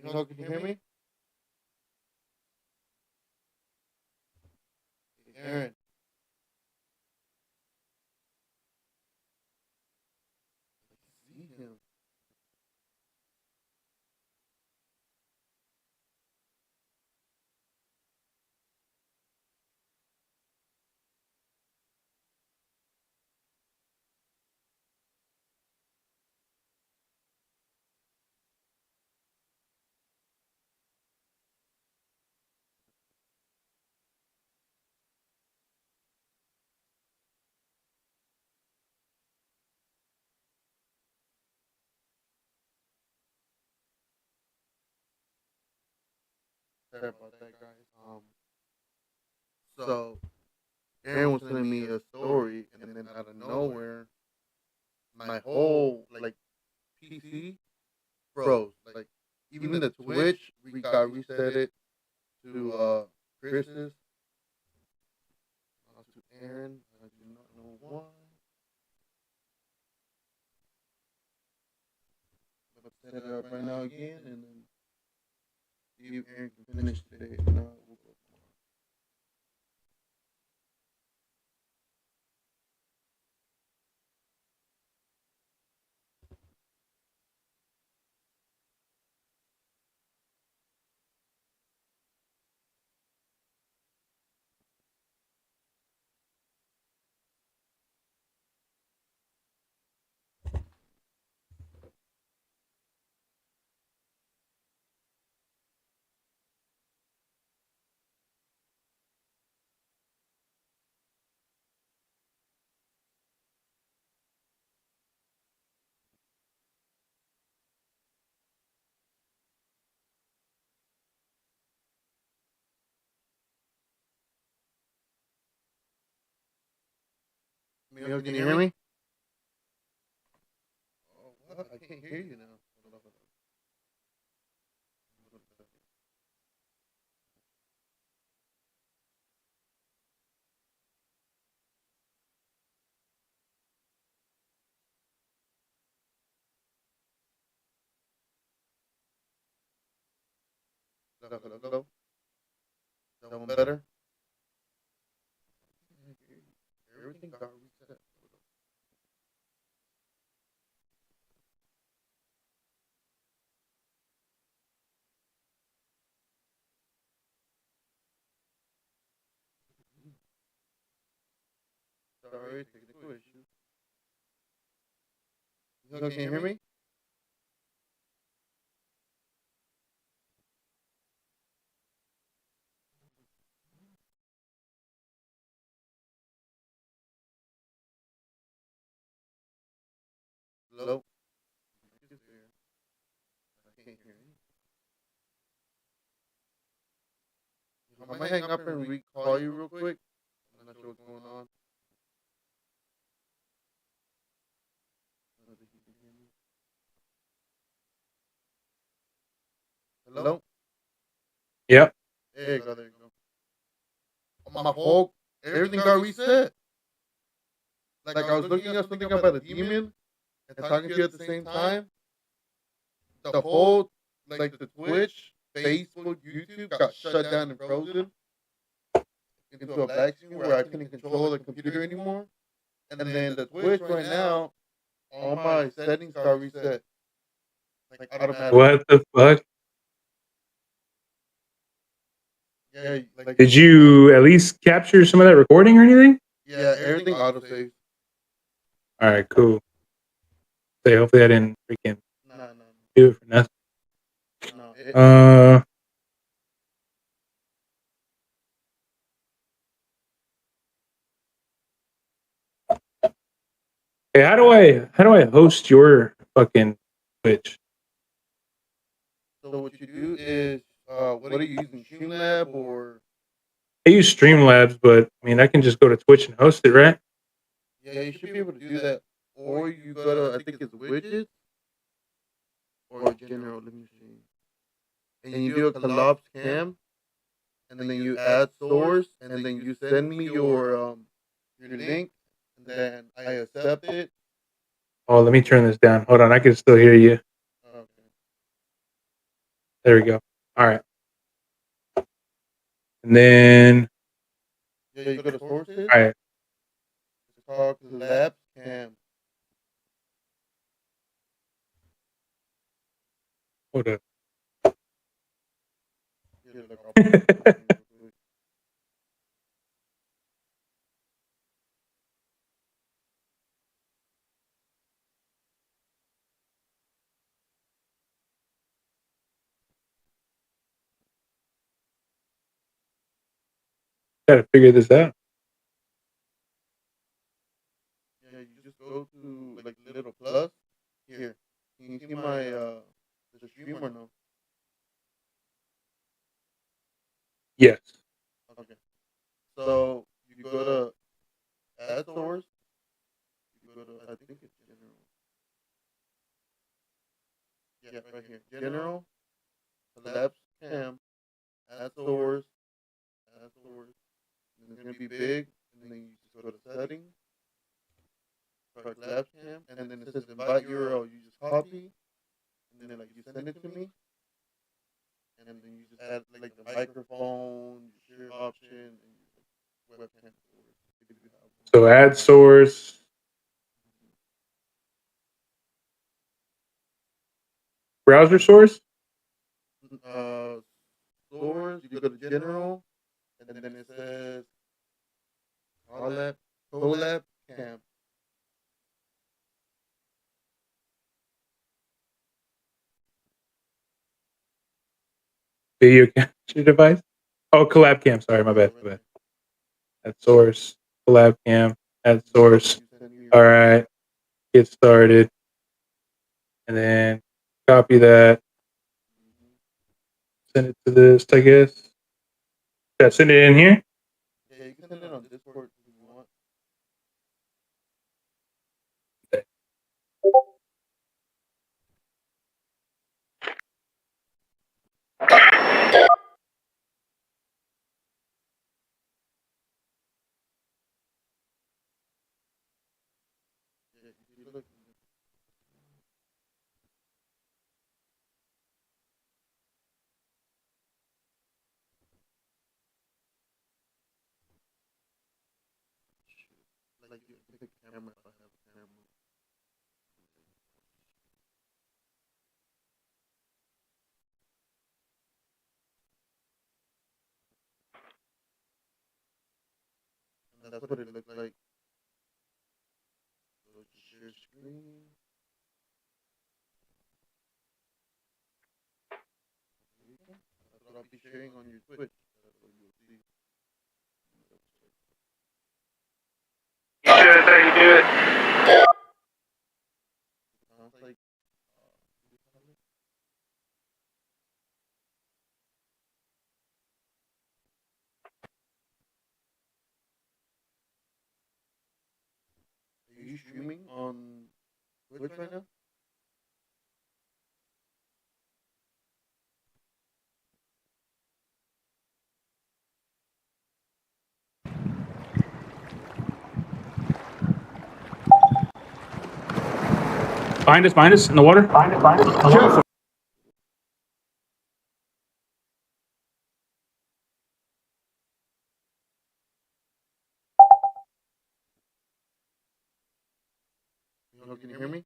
Hello, can you hear me? Aaron. See him. Sorry about that, guys. So Aaron was telling me a story, and then out of nowhere, my whole PC froze. Like even the Twitch, we got reset it to Chris's, to Aaron. I do not know why. But set it up right now again, and then see if Aaron can finish today. If not, we'll go tomorrow. Miguel, can you hear me? Oh, what? I can't hear you now. Hello, hello, hello. Is that one better? Everything got reset. Sorry, technical issue. Hello, can you hear me? Hello? I can't hear you. I might hang up and recall you real quick. I'm not sure what's going on. Hello? Yep. There you go, there you go. My whole, everything got reset. Like I was looking up something about a demon and talking to you at the same time. The whole, like the Twitch, Facebook, YouTube got shut down and frozen into a black screen where I couldn't control the computer anymore. And then the Twitch right now, all my settings got reset. Like automatically. What the fuck? Yeah, like Did you at least capture some of that recording or anything? yeah, everything auto saves. All right, cool. Say, hopefully I didn't freaking No, do it for nothing. no. Hey, how do I host your fucking Twitch? So what you do is, what are you using, Streamlab or? I use Streamlabs, but I mean I can just go to Twitch and host it, right? Yeah, you should be able to do that. Or you go to, I think it's widgets or general. Let me see. And you do a collapse cam, and then you add source, and then you send me your link, and then I accept it. Oh, let me turn this down. Hold on, I can still hear you. Okay. There we go. All right. And then, Yeah, you go to sources. all right. It's called collab cam. Hold up. Yeah, like I'll put it real quick. Gotta figure this out. Yeah, you just go to like the little plus here. Can you see my the stream or no? Yes. Okay. So you go to add source. You go to I think it's general. Yeah, right here. General, collapse cam, add source, add source. And it's gonna be big, and then you just go to settings, start collapse cam, and then it says invite URL. You just copy, and then like you send it to me, and then you just add like the microphone, your share option, and your webcam source if you have one. So add source, browser source. Uh, source. You go to general, and then it says collab cam. Video capture device. Oh, collab cam. Sorry, my bad. My bad. Add source, collab cam, add source. All right, get started. And then copy that, send it to this, I guess. Should I send it in here? Yeah, you can send it on Discord if you want. Yeah, you look. Like you pick a camera if I have a camera. And that's what it looks like. So just share screen. That's what I'll be sharing on your Twitch. That's what you'll see. You sure that's how you do it? Sounds like are you streaming on Twitch right now? Behind us in the water. Careful. Hello, can you hear me?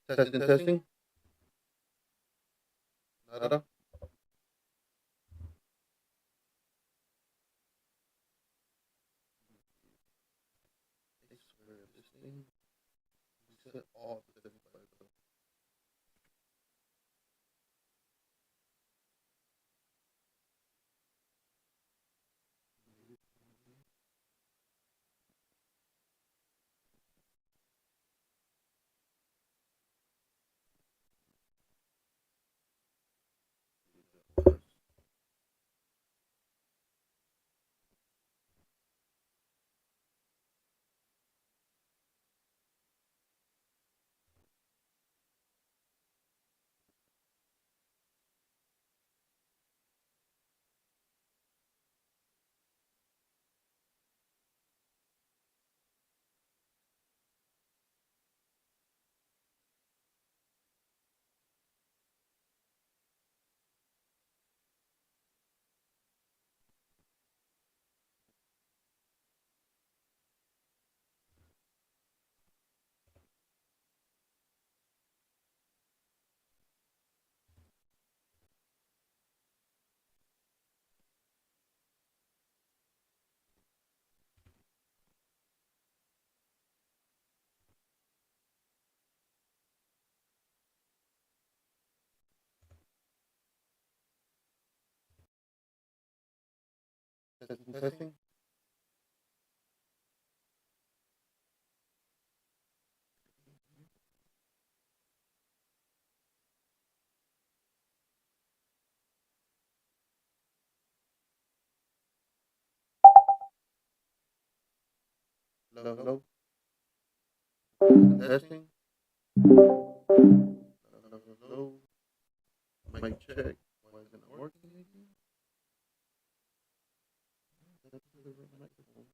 Testing, testing. Nada. This thing reset all the settings by itself. Testing, testing. Hello, hello. Testing. Hello, hello. Mic check. Why isn't it working again? That's the microphone.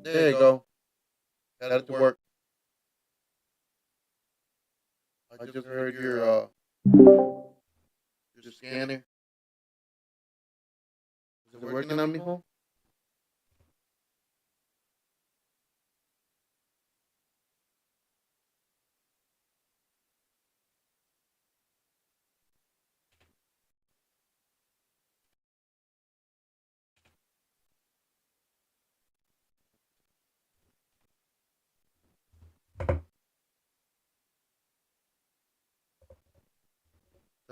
There you go. Got it to work. I just heard your scanner. Is it working on me, home?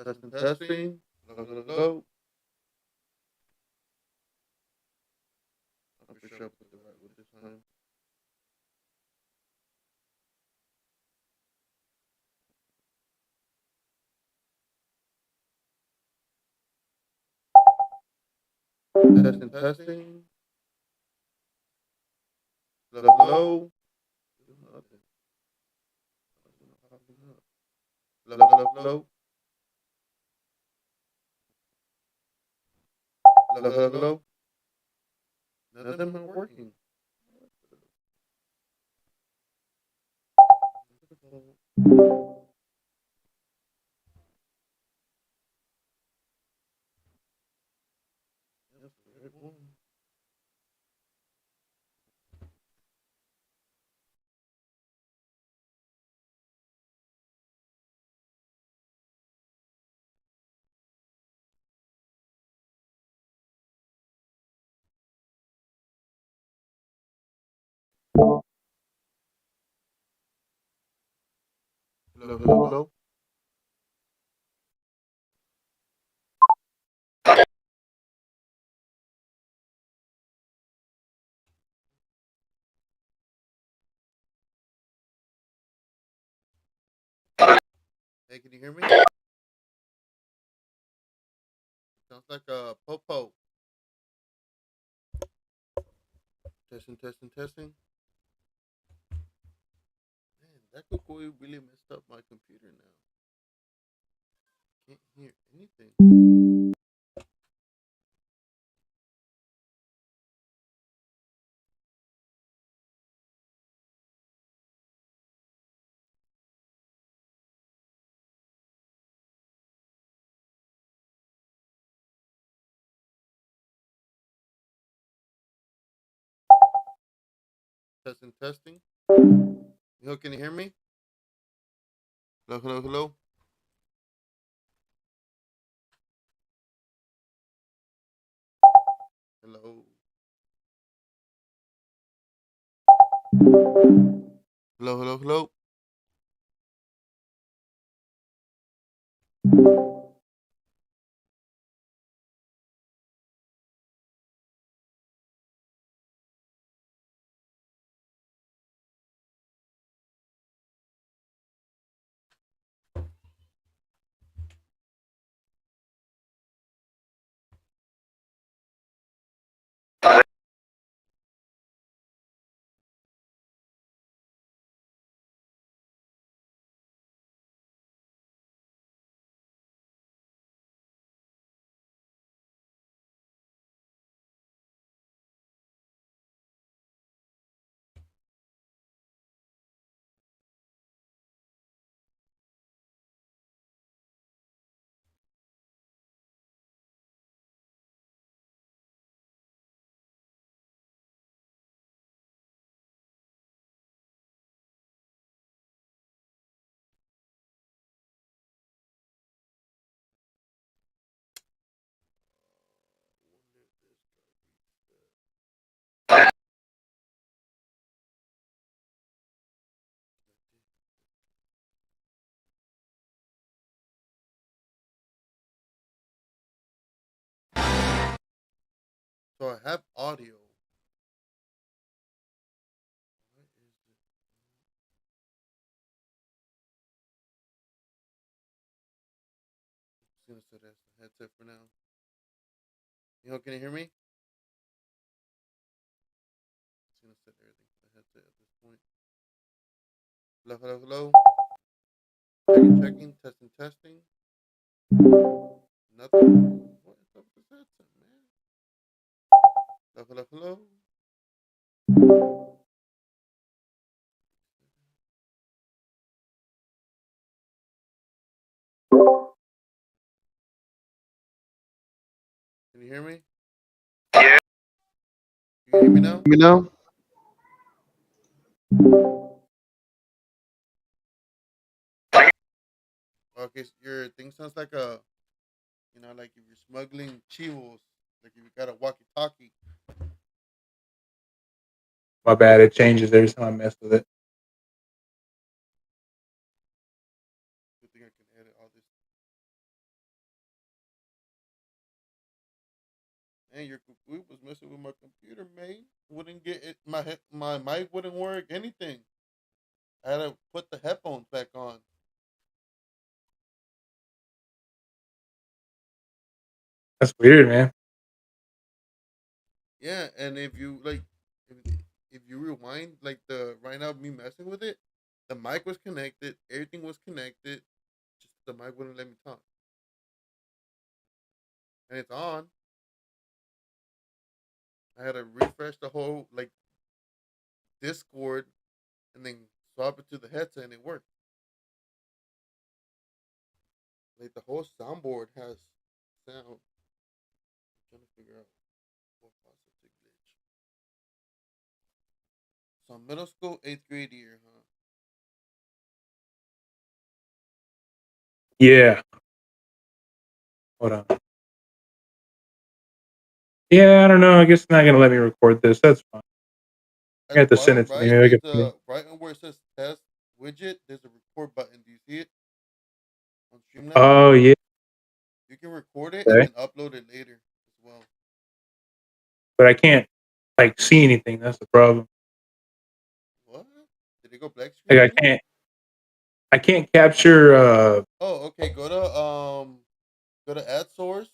Testing, testing. Go, go, go. I'm for sure I put the right with this time. Testing, testing. Hello, hello. Hello, hello, hello. Hello, hello, hello. Nothing not working. That's the right one. Hello, hello, hello. Hey, can you hear me? Sounds like a popo. Testing, testing, testing. Man, that Cucuy really messed up my computer now. Can't hear anything. Testing, testing. Yo, can you hear me? Hello, hello, hello. Hello. Hello, hello, hello. So I have audio. What is it? Just gonna set as the headset for now. Can you hear me? Just gonna set everything to the headset at this point. Hello, hello, hello. Checking, checking, testing, testing. Nothing. What is up with this headset, man? Hello, hello, hello. Can you hear me? You can hear me now? Me now? Okay, so your thing sounds like like if you're smuggling chivos, like if you got a walkie-talkie. My bad. It changes every time I mess with it. Good thing I can edit all this. Man, your Cucuy was messing with my computer, man. Wouldn't get it. My mic wouldn't work. Anything. I had to put the headphones back on. That's weird, man. Yeah, and if you like, if, if you rewind like the right now me messing with it, the mic was connected. Everything was connected. Just the mic wouldn't let me talk, and it's on. I had to refresh the whole like Discord and then swap it to the headset, and it worked. Like the whole soundboard has sound. I'm trying to figure out what caused it to glitch. So middle school, eighth grade year, huh? Yeah. Hold on. Yeah, I don't know. I guess it's not gonna let me record this. That's fine. I At the have to send bottom it to me. right, Maybe I there's can put it. a right on where it says test widget. There's a record button. Do you see it on Streamlabs? Oh yeah. You can record it and Okay. then upload it later as well. But I can't like see anything. That's the problem. What? Did it go black screen Like I on you? can't. I can't capture. Oh, okay. Go to add source.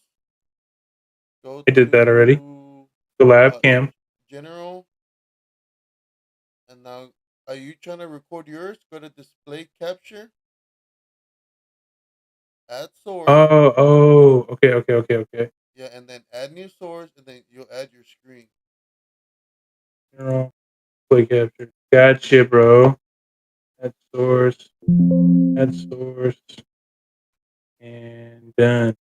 Go I did that already. to The lab uh cam. general, and now are you trying to record yours? Go to display capture. add source. Okay. Yeah, and then add new source, and then you'll add your screen. General play capture. Gotcha, bro. Add source. Add source. And done.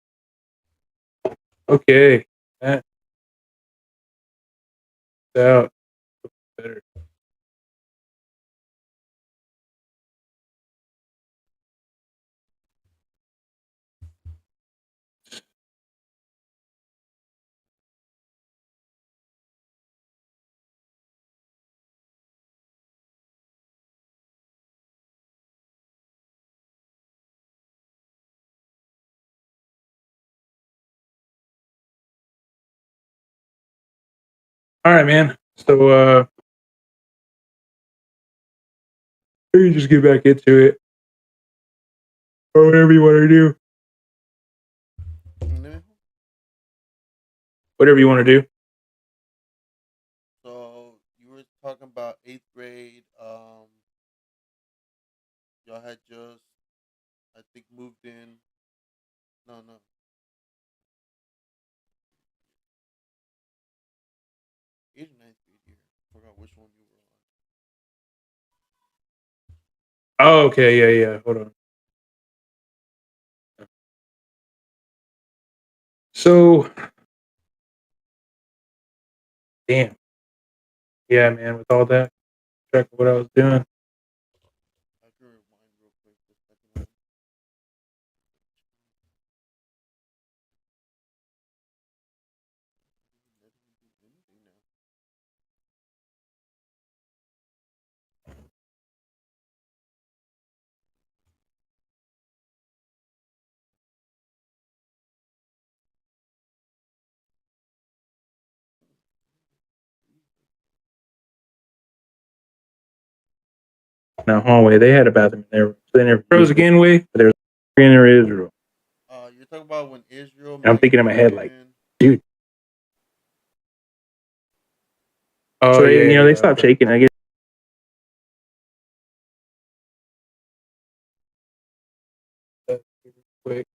Okay. That's out. Better. All right, man. So you just get back into it. Or whatever you want to do. Whatever you want to do. So you were talking about 8th grade. Y'all had just, I think, moved in. No. 8th or 9th grade year. Forgot which one you were on. Oh, okay. Yeah. Hold on. So, damn. Yeah, man. With all that, track of what I was doing. I can rewind real quick the second one. In the hallway, they had a bathroom in there. So they never froze again way, but there was in there Israel. You're talking about when Israel. And I'm thinking in my head, like, dude. Oh, so yeah, they stopped shaking. I guess. Quick.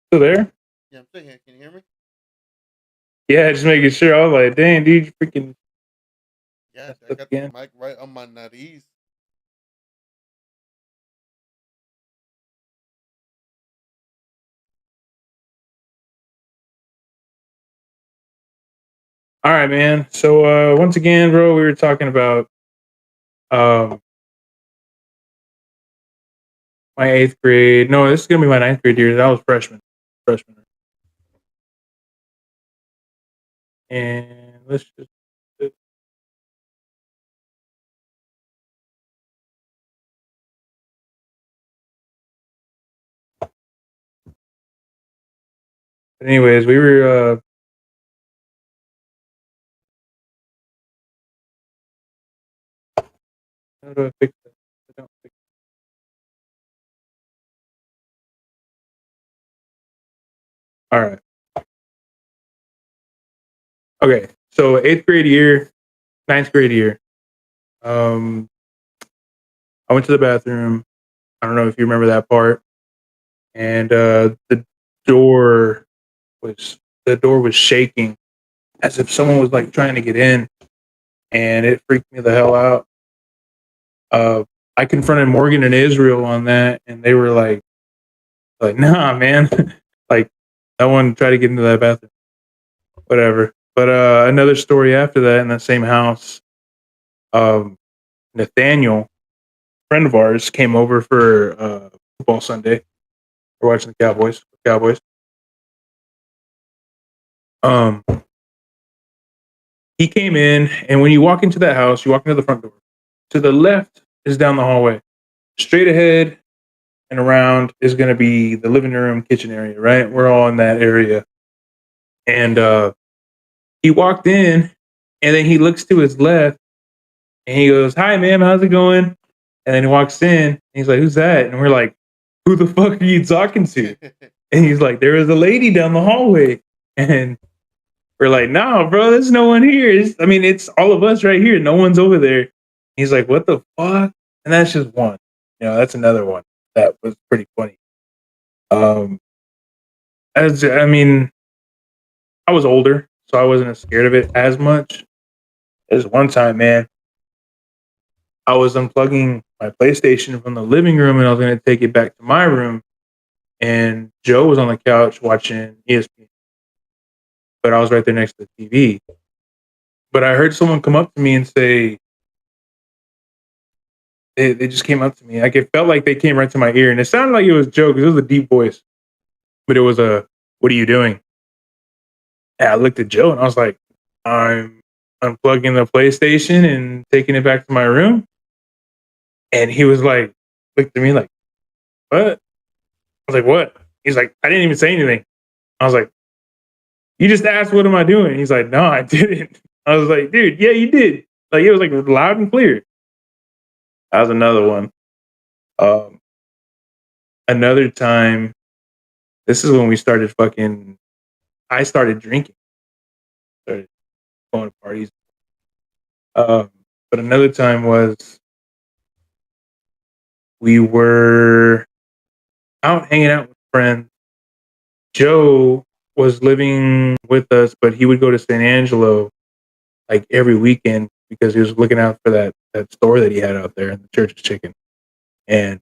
Still there? Yeah, I'm still here. Can you hear me? Yeah, just making sure. I was like, dang, dude, you freaking. Yeah, I got the mic right on my nariz. All right, man. So once again, bro, we were talking about my 8th grade. No, this is gonna be my 9th grade year. I was freshman. And let's just. But anyways, we were. How do I fix that? I don't fix it. All right. Okay. So 8th grade year, 9th grade year. I went to the bathroom. I don't know if you remember that part. And door the door was shaking as if someone was like trying to get in, and it freaked me the hell out. Uh, I confronted Morgan and Israel on that, and they were like, nah, man, like no one tried to get into that bathroom, whatever. But another story after that in that same house, Nathaniel, a friend of ours, came over for football Sunday. We're watching the Cowboys. Um, he came in, and when you walk into that house, you walk into the front door. To the left is down the hallway. Straight ahead and around is going to be the living room, kitchen area, right? We're all in that area. And he walked in, and then he looks to his left, and he goes, "Hi, ma'am, how's it going?" And then he walks in, and he's like, "Who's that?" And we're like, "Who the fuck are you talking to?" And he's like, "There was a lady down the hallway." And we're like, "No, bro, there's no one here. It's all of us right here. No one's over there." He's like, "What the fuck?" And that's just one. That's another one that was pretty funny. As I mean, I was older, so I wasn't as scared of it as much. There's one time, man, I was unplugging my PlayStation from the living room, and I was going to take it back to my room. And Joe was on the couch watching ESPN, but I was right there next to the TV. But I heard someone come up to me and say, they just came up to me. Like, it felt like they came right to my ear, and it sounded like it was Joe because it was a deep voice, but it was "What are you doing?" And I looked at Joe and I was like, "I'm unplugging the PlayStation and taking it back to my room." And he was like, looked at me like, "What?" I was like, "What?" He's like, "I didn't even say anything." I was like, "You just asked, what am I doing?" He's like, "No, I didn't." I was like, "Dude, yeah, you did." Like, it was like loud and clear. That was another one. Um, Another time, this is when we started I started drinking, started going to parties. Um, but another time was we were out hanging out with friends. Joe was living with us, but he would go to San Angelo like every weekend because he was looking out for that store that he had out there in the Church's Chicken. And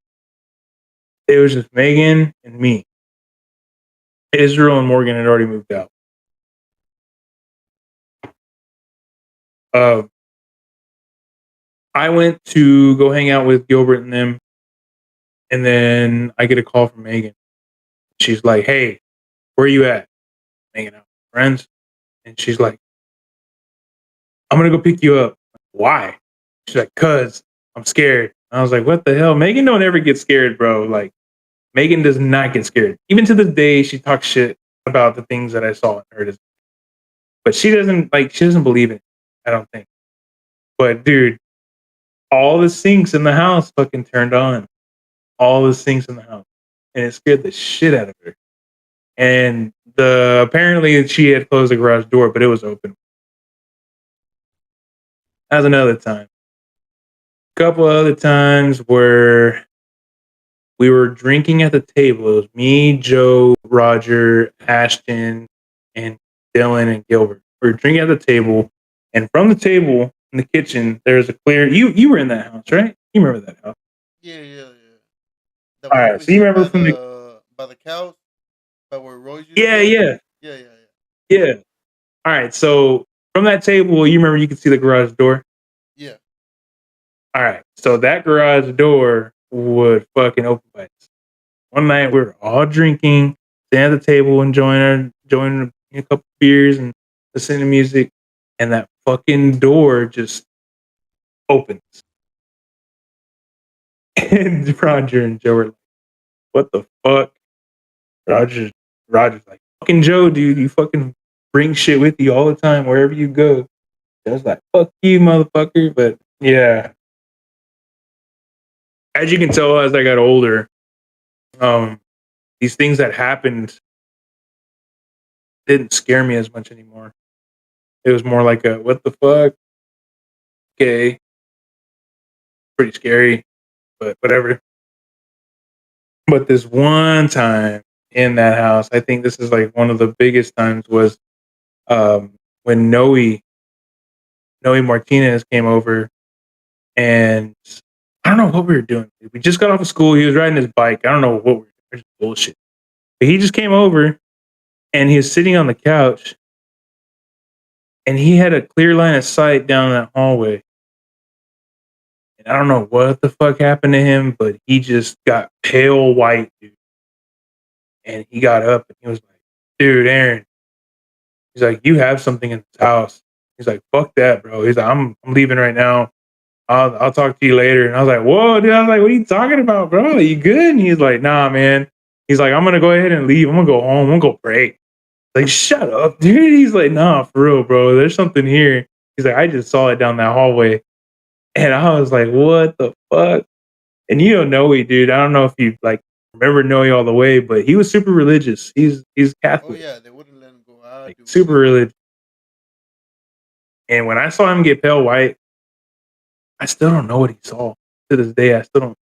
it was just Megan and me. Israel and Morgan had already moved out. Uh, I went to go hang out with Gilbert and them, and then I get a call from Megan. She's like, "Hey, where are you at?" Hanging out with friends. And she's like, "I'm gonna go pick you up." Why? She's like, "Cause I'm scared." I was like, "What the hell?" Megan don't ever get scared, bro. Like, Megan does not get scared. Even to this day, she talks shit about the things that I saw and heard. But she doesn't believe it. I don't think. But dude, all the sinks in the house fucking turned on. All the sinks in the house. And it scared the shit out of her. And apparently she had closed the garage door, but it was open. That was another time. A couple other times where we were drinking at the table. It was me, Joe, Roger, Ashton, and Dylan and Gilbert. We were drinking at the table, and from the table in the kitchen, there's a clear. You were in that house, right? You remember that house? Yeah. The All one right. over So you here remember from the by the cows, by where Roy's used to yeah, live. yeah, Yeah. yeah. All right. So from that table, you remember you could see the garage door. Yeah. All right. So that garage door would fucking open by itself. One night we were all drinking, sitting at the table, enjoying a couple beers and listening to music, and that fucking door just opens. And Roger and Joe were like, "What the fuck?" Roger, Roger's like, "Fucking Joe, dude, you fucking bring shit with you all the time wherever you go." I was like, "Fuck you, motherfucker." But yeah, as you can tell, as I got older, these things that happened didn't scare me as much anymore. It was more like a "what the fuck." Okay, pretty scary, but whatever. But this one time in that house, I think this is like one of the biggest times was um, when Noe Martinez came over, and I don't know what we were doing. We just got off of school. He was riding his bike. I don't know what we were doing. Bullshit. But he just came over, and he was sitting on the couch, and he had a clear line of sight down that hallway. And I don't know what the fuck happened to him, but he just got pale white, dude. And he got up and he was like, "Dude, Aaron," he's like, "you have something in this house." He's like, "Fuck that, bro." He's like, I'm leaving right now. I'll talk to you later." And I was like, "Whoa, dude." I was like, "What are you talking about, bro? Are you good?" And he's like, "Nah, man." He's like, "I'm gonna go ahead and leave. I'm gonna go home. I'm gonna go pray." Like, shut up, dude. He's like, nah, for real, bro. There's something here. He's like, I just saw it down that hallway. And I was like, what the fuck? And you don't know it, dude. I don't know if you like remember Noe all the way, but he was super religious. He's Oh Catholic, yeah, they wouldn't let him go out. like They super wouldn't. religious. And when I saw him get pale white, I still don't know what he saw. To this day, I still don't.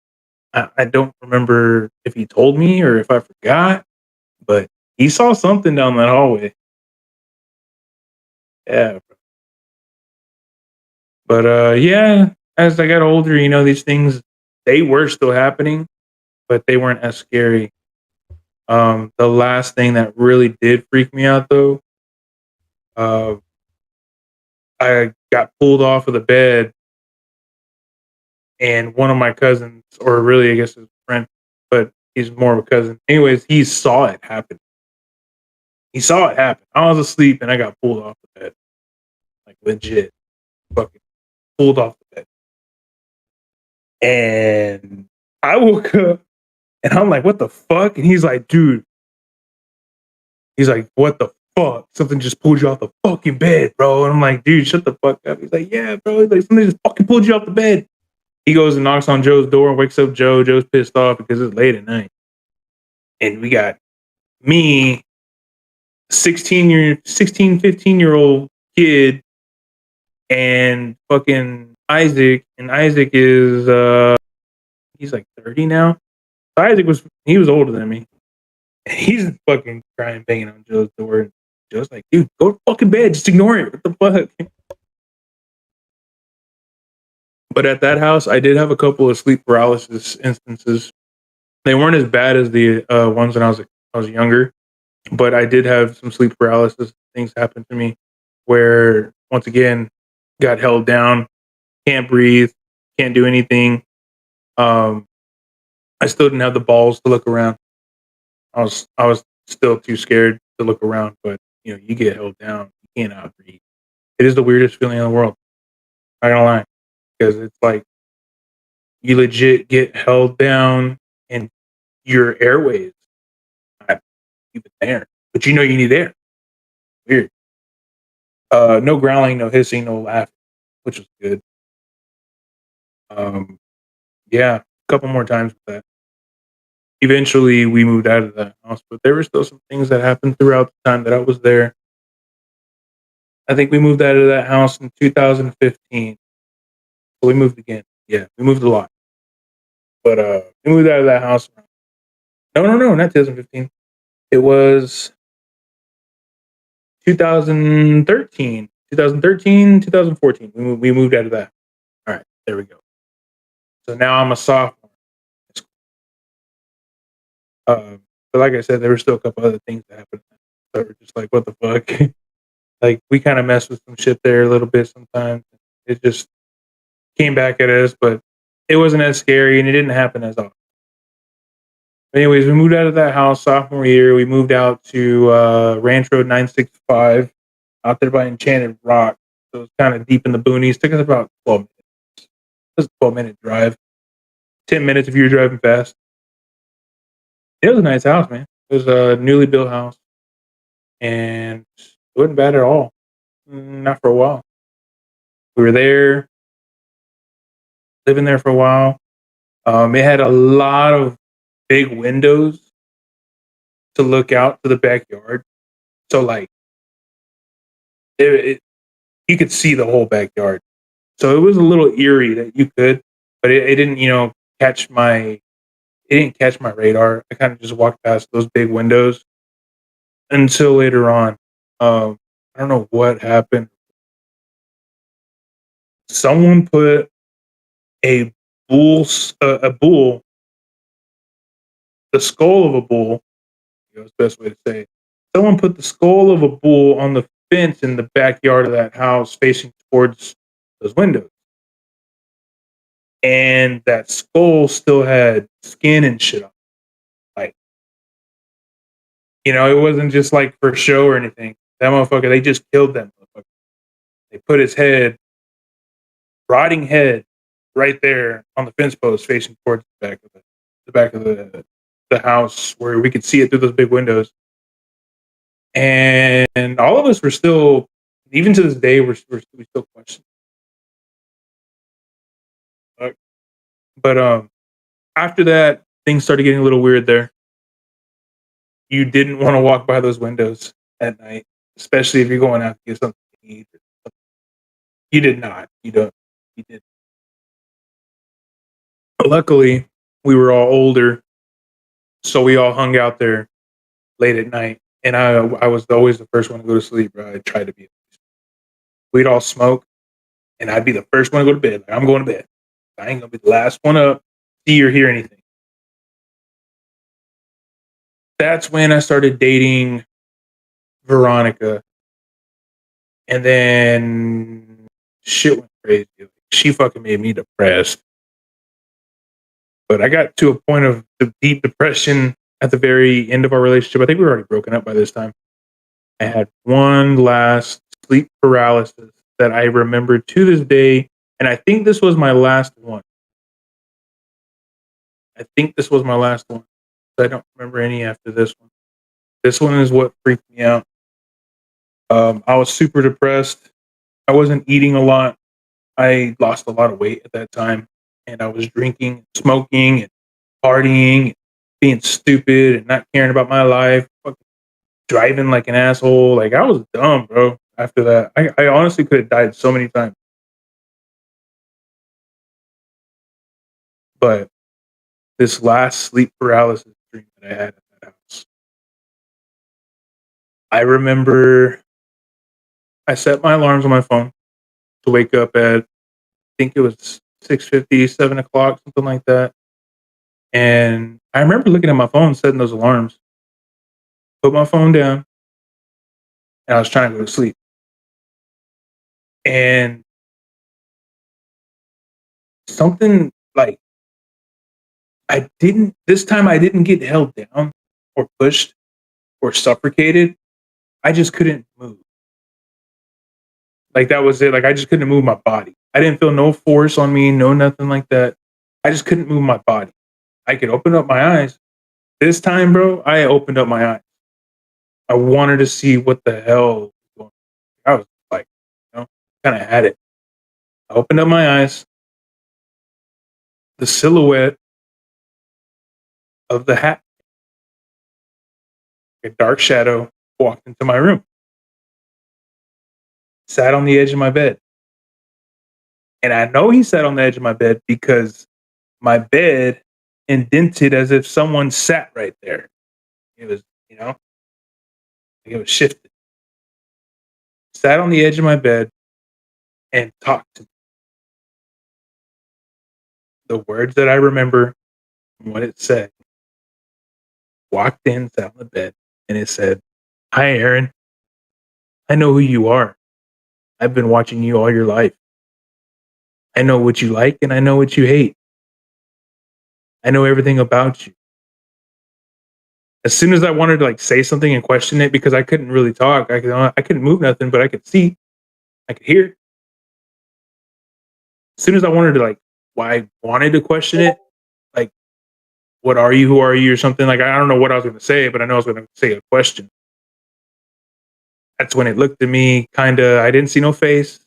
I don't remember if he told me or if I forgot, but he saw something down that hallway. Yeah, but yeah. As I got older, these things they were still happening, but they weren't as scary. The last thing that really did freak me out, though, uh, I got pulled off of the bed, and one of my cousins, or really, I guess his friend, but he's more of a cousin. Anyways, he saw it happen. He saw it happen. I was asleep, and I got pulled off the bed, like legit, fucking pulled off the bed. And I woke up, and I'm like, "What the fuck?" And he's like, "Dude," he's like, "What the fuck? Something just pulled you off the fucking bed, bro." And I'm like, "Dude, shut the fuck up." He's like, "Yeah, bro." He's like, "Something just fucking pulled you off the bed." He goes and knocks on Joe's door and wakes up Joe. Joe's pissed off because it's late at night. And we got me, 15-year-old kid, and fucking Isaac. And Isaac is he's like 30 now. So Isaac was older than me. And he's fucking crying, banging on Joe's door. And Joe's like, "Dude, go to fucking bed. Just ignore it. What the fuck?" But at that house, I did have a couple of sleep paralysis instances. They weren't as bad as the ones when I was younger, but I did have some sleep paralysis. Things happened to me where, once again, got held down, can't breathe, can't do anything. Um, I still didn't have the balls to look around. I was still too scared to look around. But you get held down, you can't out breathe. It is the weirdest feeling in the world. I'm not gonna lie, because it's like you legit get held down, and your airways not even there, but you need air. Weird. No growling, no hissing, no laughing, which was good. Yeah, a couple more times with that. Eventually, we moved out of that house, but there were still some things that happened throughout the time that I was there. I think we moved out of that house in 2015. So we moved again. Yeah, we moved a lot, but we moved out of that house. No, not 2015. It was 2013, 2014. We moved out of that. All right, there we go. So now I'm a sophomore. But like I said, there were still a couple other things that happened that were just like, what the fuck? Like, we kind of messed with some shit there a little bit sometimes. It just came back at us, but it wasn't as scary and it didn't happen as often. Anyways, we moved out of that house sophomore year. We moved out to Ranch Road 965 out there by Enchanted Rock. So it was kind of deep in the boonies. Took us about 12 minutes. It was a 12-minute drive. 10 minutes if you were driving fast. It was a nice house, man. It was a newly built house. And it wasn't bad at all. Not for a while. We were there, living there for a while. It had a lot of big windows to look out to the backyard. So, like, you could see the whole backyard. So it was a little eerie that you could, but it didn't, catch my it didn't catch my radar. I kind of just walked past those big windows until later on. I don't know what happened. Someone put a a bull, the skull of a bull. That's the best way to say it. Someone put the skull of a bull on the fence in the backyard of that house, facing towards those windows. And that skull still had skin and shit on it. Like, it wasn't just like for show or anything. That motherfucker, they just killed that motherfucker. They put his rotting head, right there on the fence post, facing towards the back of the house, where we could see it through those big windows. And all of us were still, even to this day, we still question. But after that, things started getting a little weird there. You didn't want to walk by those windows at night, especially if you're going out to get something to eat. You did not. You don't. You did. Luckily, we were all older, so we all hung out there late at night. And I was always the first one to go to sleep. Bro. I tried to be. We'd all smoke, and I'd be the first one to go to bed. Like, I'm going to bed. I ain't gonna be the last one up, see or hear anything. That's when I started dating Veronica, and then shit went crazy. She fucking made me depressed. But I got to a point of deep depression at the very end of our relationship. I think we were already broken up by this time. I had one last sleep paralysis that I remember to this day, and I think this was my last one. I think this was my last one. I don't remember any after this one. This one is what freaked me out. I was super depressed. I wasn't eating a lot. I lost a lot of weight at that time, and I was drinking, smoking, and partying, being stupid, and not caring about my life. Fucking driving like an asshole. Like, I was dumb, bro. After that, I honestly could have died so many times. But this last sleep paralysis dream that I had at that house, I remember I set my alarms on my phone to wake up at, I think it was 6:50, 7 o'clock, something like that. And I remember looking at my phone, setting those alarms, put my phone down, and I was trying to go to sleep. And something like, this time I didn't get held down or pushed or suffocated. I just couldn't move. Like, that was it. Like, I just couldn't move my body. I didn't feel no force on me, no nothing like that. I just couldn't move my body. I could open up my eyes. This time, bro, I opened up my eyes. I wanted to see what the hell was going on. I was like, kind of had it. I opened up my eyes. The silhouette of the hat, a dark shadow, walked into my room, sat on the edge of my bed. And I know he sat on the edge of my bed because my bed indented as if someone sat right there. It was, like it was shifted. Sat on the edge of my bed and talked to me. The words that I remember from what it said, walked in, sat on the bed, and it said, "Hi, Aaron. I know who you are. I've been watching you all your life. I know what you like and I know what you hate. I know everything about you." As soon as I wanted to say something and question it, because I couldn't really talk, I couldn't move nothing, but I could see, I could hear. As soon as I wanted to why I wanted to question it, like, what are you? Who are you? Or something, like, I don't know what I was going to say, but I know I was going to say a question. That's when it looked at me, kind of. I didn't see no face.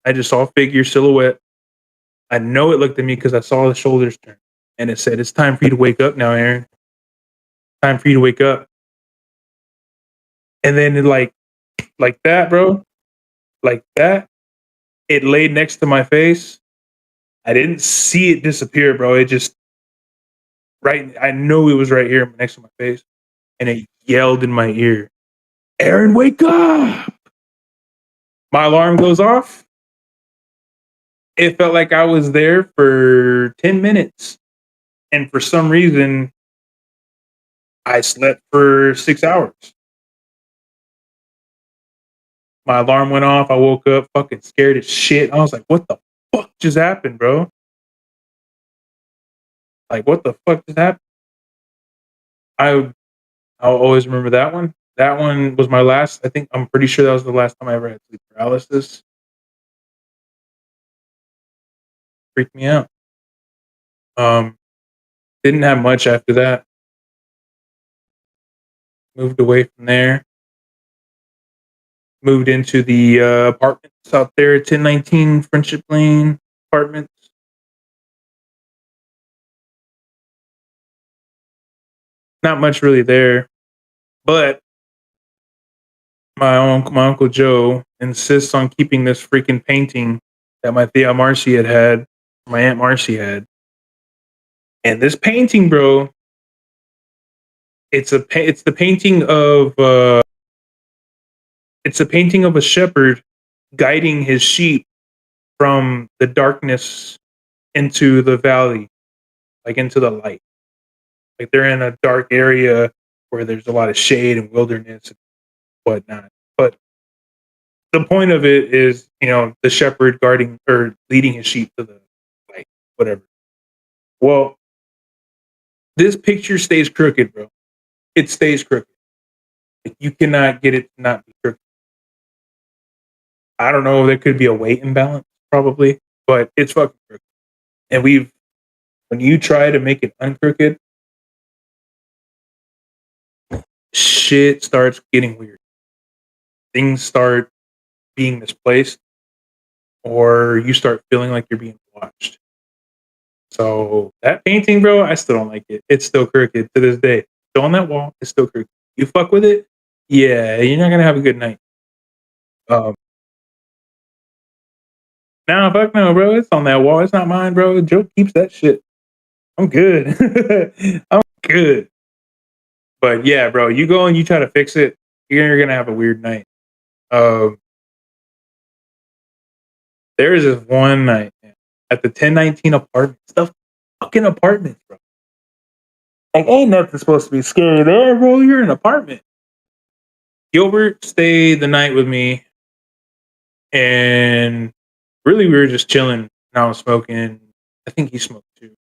I just saw a figure silhouette. I know it looked at me because I saw the shoulders turn, and it said, "It's time for you to wake up now, Aaron. Time for you to wake up." And then like that, bro, like that. It laid next to my face. I didn't see it disappear, bro. It just I know it was right here next to my face, and it yelled in my ear, "Aaron, wake up!" My alarm goes off. It felt like I was there for 10 minutes, and for some reason, I slept for 6 hours. My alarm went off. I woke up fucking scared as shit. I was like, "What the fuck just happened, bro? Like, what the fuck just happened?" I I'll always remember that one. That one was my last. I'm pretty sure that was the last time I ever had sleep paralysis. Freaked me out. Um, didn't have much after that. Moved away from there. moved into the apartments out there at 1019 Friendship Lane apartments. Not much really there, but my uncle Joe insists on keeping this freaking painting that my Thea Marcy had, my Aunt Marcy had. And this painting, bro, it's the painting of it's a painting of a shepherd guiding his sheep from the darkness into the valley, like into the light. Like they're in a dark area where there's a lot of shade and wilderness and whatnot. But the point of it is, the shepherd guarding or leading his sheep to the light, whatever. Well, this picture stays crooked, bro. It stays crooked. Like, you cannot get it to not be crooked. I don't know. There could be a weight imbalance, probably, but it's fucking crooked. And when you try to make it uncrooked, shit starts getting weird. Things start being misplaced, or you start feeling like you're being watched. So that painting, bro, I still don't like it. It's still crooked to this day. Still on that wall, it's still crooked. You fuck with it, yeah, you're not gonna have a good night. Nah, fuck no, bro. It's on that wall. It's not mine, bro. Joe keeps that shit. I'm good. I'm good. But yeah, bro, you go and you try to fix it, you're gonna have a weird night. There is this one night, man, at the 1019 apartments. The fucking apartments, bro. Like, ain't nothing supposed to be scary there, bro. You're in an apartment. Gilbert stayed the night with me, and really, we were just chilling. And I was smoking. I think he smoked too.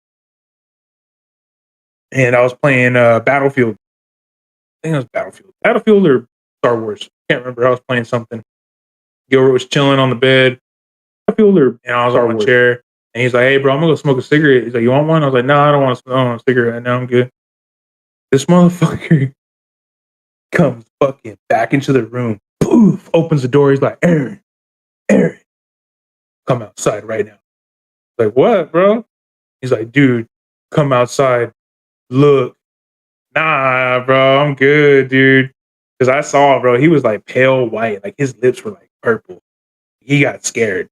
And I was playing Battlefield. I think it was Battlefield or Star Wars. Can't remember. I was playing something. Gilbert was chilling on the bed. Battlefield or, and I was on my chair. And he's like, "Hey, bro, I'm gonna go smoke a cigarette." He's like, "You want one?" I was like, "No, I don't want a cigarette. No, I'm good." This motherfucker comes fucking back into the room. Poof! Opens the door. He's like, Aaron, come outside right now. Like, what, bro? He's like, dude, come outside. Look. Nah, bro, I'm good, dude. Because I saw, bro, he was like pale white. Like his lips were like purple. He got scared.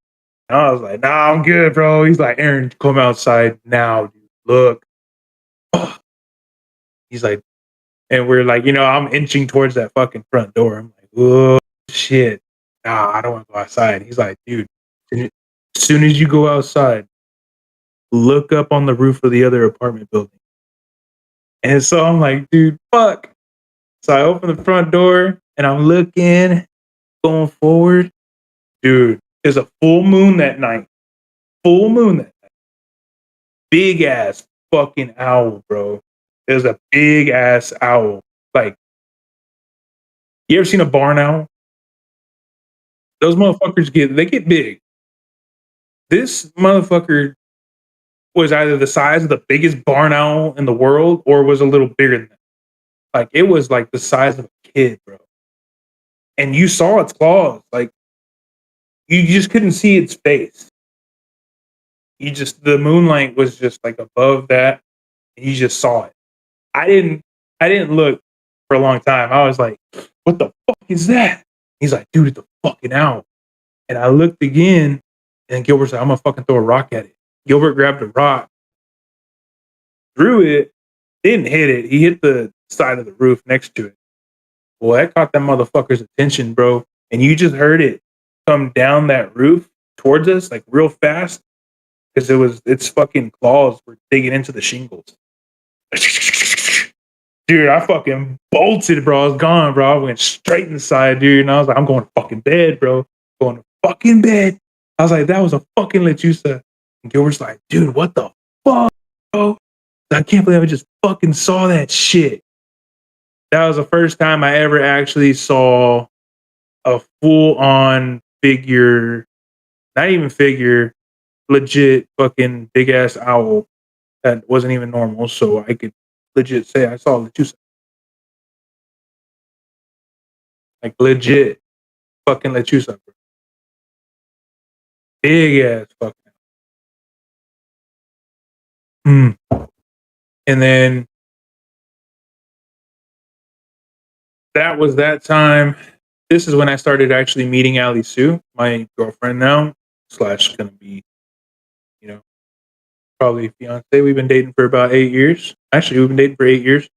And I was like, nah, I'm good, bro. He's like, Aaron, come outside now, dude. Look. He's like, and we're like, I'm inching towards that fucking front door. I'm like, oh, shit. Nah, I don't want to go outside. He's like, dude, as soon as you go outside, look up on the roof of the other apartment building. And so I'm like, dude, fuck. So I open the front door and I'm looking, going forward. Dude, there's a full moon that night. Full moon that night. Big ass fucking owl, bro. There's a big ass owl. Like, you ever seen a barn owl? Those motherfuckers get big. This motherfucker was either the size of the biggest barn owl in the world or was a little bigger than that. Like, it was like the size of a kid, bro. And you saw its claws. Like, you just couldn't see its face. The moonlight was just like above that, and you just saw it. I didn't look for a long time. I was like, what the fuck is that? He's like, dude, it's a fucking owl. And I looked again, and Gilbert's like, I'm gonna fucking throw a rock at it. Gilbert grabbed a rock, threw it, didn't hit it. He hit the side of the roof next to it. Well, that caught that motherfucker's attention, bro. And you just heard it come down that roof towards us, like real fast, because its fucking claws were digging into the shingles. Dude, I fucking bolted, bro. I was gone, bro. I went straight inside, dude. And I was like, I'm going to fucking bed, bro. Going to fucking bed. I was like, that was a fucking lechusa. And Gilbert's like, dude, what the fuck, bro? I can't believe I just fucking saw that shit. That was the first time I ever actually saw a full-on figure, not even figure, legit fucking big-ass owl that wasn't even normal. So I could legit say I saw lechusa. Like, legit. fucking Lechuza, bro. Big ass fucking. And then that was that time. This is when I started actually meeting Ali Sue, my girlfriend now, slash gonna be, you know, probably fiance. We've been dating for about 8 years. Actually, we've been dating for 8 years.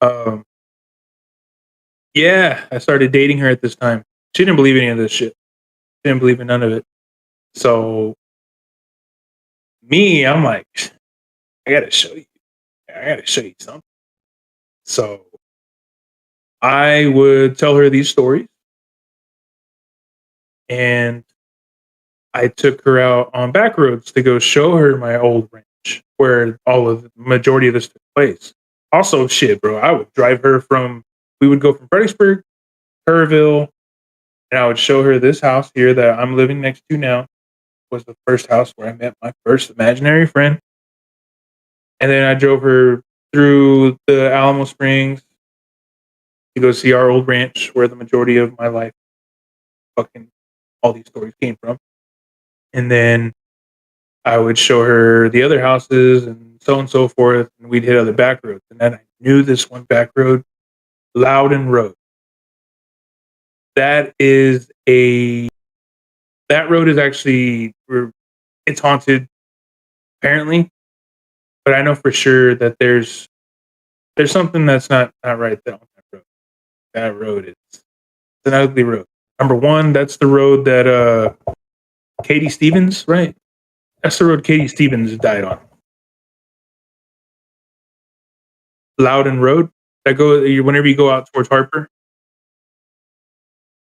Um, yeah, I started dating her at this time. She didn't believe any of this shit. She didn't believe in none of it. So me, I'm like, I gotta show you. I gotta show you something. So I would tell her these stories, and I took her out on back roads to go show her my old ranch where all of the majority of this took place. Also, shit, bro, I would drive her from. We would go from Fredericksburg, Kerrville, and I would show her this house here that I'm living next to now. Was the first house where I met my first imaginary friend. And then I drove her through the Alamo Springs to go see our old ranch where the majority of my life, fucking all these stories came from. And then I would show her the other houses and so forth. And we'd hit other back roads. And then I knew this one back road, Loudon Road. That road is actually, it's haunted apparently, but I know for sure that there's something that's not right there on that road. That road is an ugly road. Number one, that's the road that Katie Stevens, right? That's the road Katie Stevens died on. Loudon Road. That go whenever you go out towards Harper.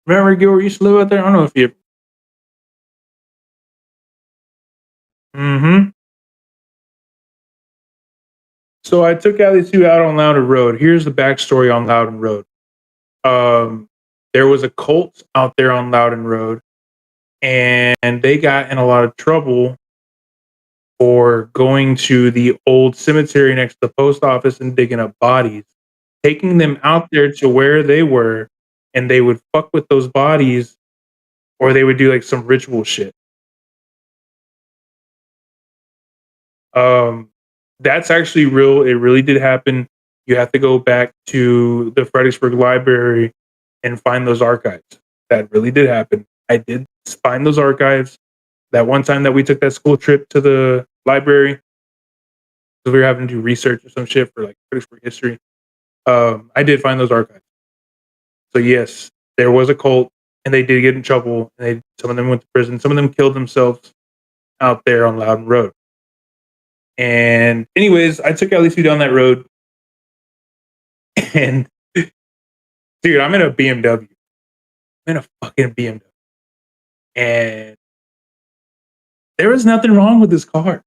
Remember Gilbert used to live out there? I don't know if you. Mm-hmm. So I took Allie Sue out on Loudon Road. Here's the backstory on Loudon Road. There was a cult out there on Loudon Road, and they got in a lot of trouble for going to the old cemetery next to the post office and digging up bodies, taking them out there to where they were, and they would fuck with those bodies, or they would do like some ritual shit. That's actually real. It really did happen. You have to go back to the Fredericksburg Library and find those archives. That really did happen. I did find those archives. That one time that we took that school trip to the library, because we were having to do research or some shit for like Fredericksburg history. I did find those archives. So yes, there was a cult, and they did get in trouble. And some of them went to prison. Some of them killed themselves out there on Loudon Road. And anyways, I took Alicia down that road, and dude, I'm in a BMW. I'm in a fucking BMW, and there was nothing wrong with this car.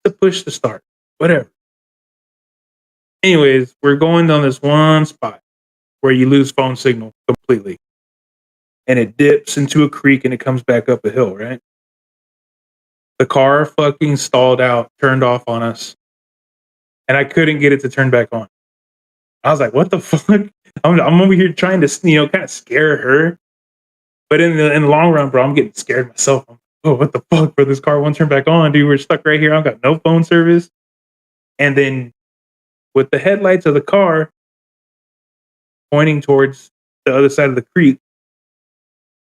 To push to start, whatever. Anyways, we're going down this one spot where you lose phone signal completely, and it dips into a creek and it comes back up a hill, right? The car fucking stalled out, turned off on us, and I couldn't get it to turn back on. I was like, what the fuck? I'm over here trying to, kind of scare her. But in the long run, bro, I'm getting scared myself. I'm like, oh, what the fuck, bro? This car won't turn back on, dude. We're stuck right here. I've got no phone service. And then with the headlights of the car pointing towards the other side of the creek,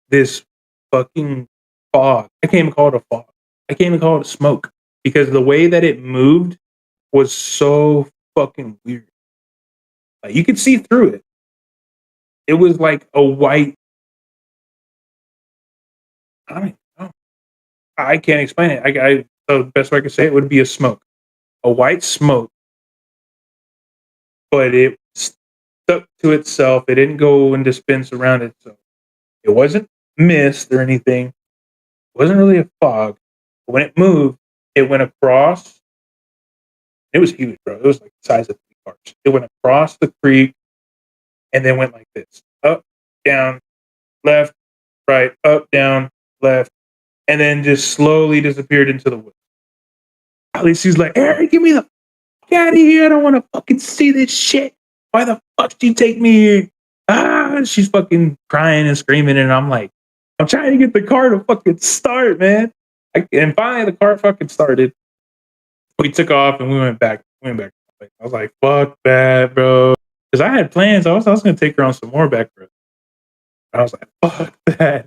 this fucking fog. I can't even call it a fog. I can't even call it a smoke, because the way that it moved was so fucking weird. Like, you could see through it. It was like a white. I don't know. I can't explain it. The best way I could say it would be a smoke, a white smoke, but it stuck to itself. It didn't go and dispense around it, so it wasn't mist or anything. It wasn't really a fog. But when it moved, it went across. It was huge, bro. It was like the size of 3 cars. It went across the creek and then went like this: up, down, left, right, up, down, left, and then just slowly disappeared into the woods. At least he's like, Aaron, get me the fuck out of here. I don't want to fucking see this shit. Why the fuck did you take me here? Ah! she's fucking crying and screaming, and I'm like, I'm trying to get the car to fucking start, man. And finally, the car fucking started. We took off and we went back. I was like, fuck that, bro. Because I had plans. I was gonna take her on some more back roads. I was like, fuck that.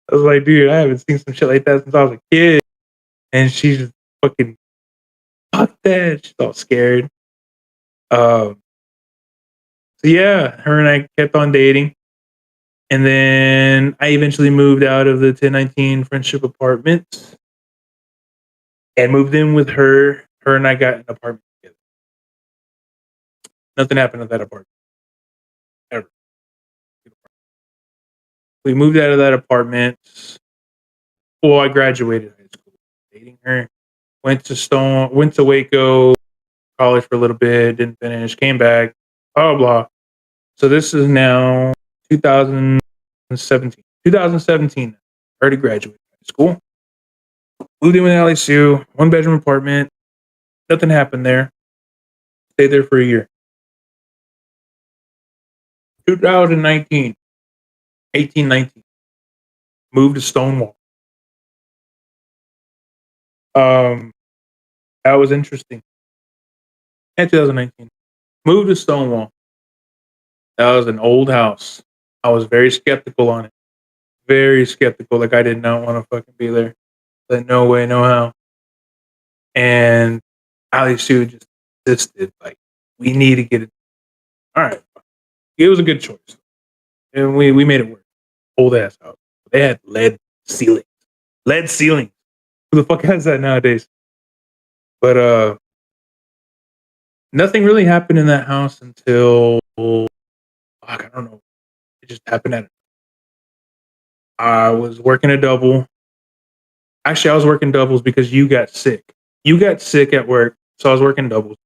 I was like, dude, I haven't seen some shit like that since I was a kid. And she's just fucking, fuck that. She's all scared. So yeah, her and I kept on dating. And then I eventually moved out of the 1019 friendship apartment and moved in with her. Her and I got an apartment together. Nothing happened at that apartment. Ever. We moved out of that apartment. Well, I graduated high school, dating her. Went to Waco College for a little bit, didn't finish, came back, blah, blah, blah. So this is now 2017. 2017, already graduated high school. Moved in with Ally Sue, 1-bedroom apartment. Nothing happened there. Stayed there for a year. 2019, 18, 19. Moved to Stonewall. That was interesting. And 2019. Moved to Stonewall. That was an old house. I was very skeptical on it. Very skeptical. Like I did not want to fucking be there. Like no way, no how. And Ali Sue just insisted, like, we need to get it. All right. It was a good choice. And we made it work. Old ass house. They had lead ceilings. Lead ceilings. Who the fuck has that nowadays? But nothing really happened in that house until I don't know. It just happened at I was working a double. Actually, I was working doubles because you got sick. You got sick at work, so I was working doubles.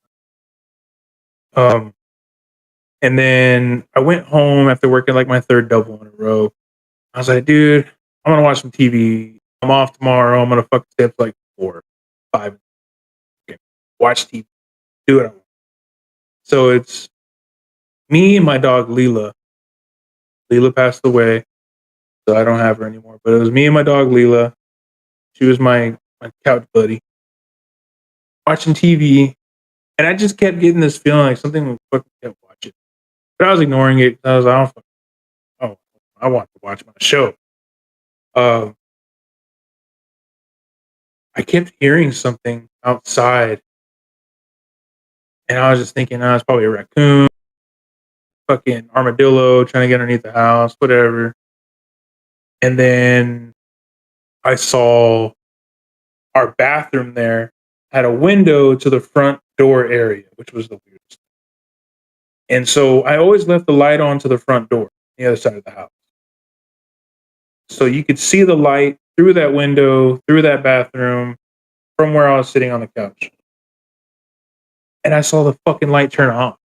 And then I went home after working like my third double in a row. I was like, dude, I'm gonna watch some TV. I'm off tomorrow. I'm gonna fucking stay up to like 4, 5. Okay. Watch TV. Do it. So it's me and my dog Leela. Leela passed away, so I don't have her anymore. But it was me and my dog Leela. She was my couch buddy. Watching TV, and I just kept getting this feeling like something was fucking kept watching. But I was ignoring it. I was like, I want to watch my show. I kept hearing something outside, and I was just thinking, it's probably a raccoon, fucking armadillo trying to get underneath the house, whatever. And then I saw our bathroom there had a window to the front door area, which was the weirdest. And so I always left the light on to the front door, the other side of the house. So you could see the light through that window, through that bathroom, from where I was sitting on the couch. And I saw the fucking light turn off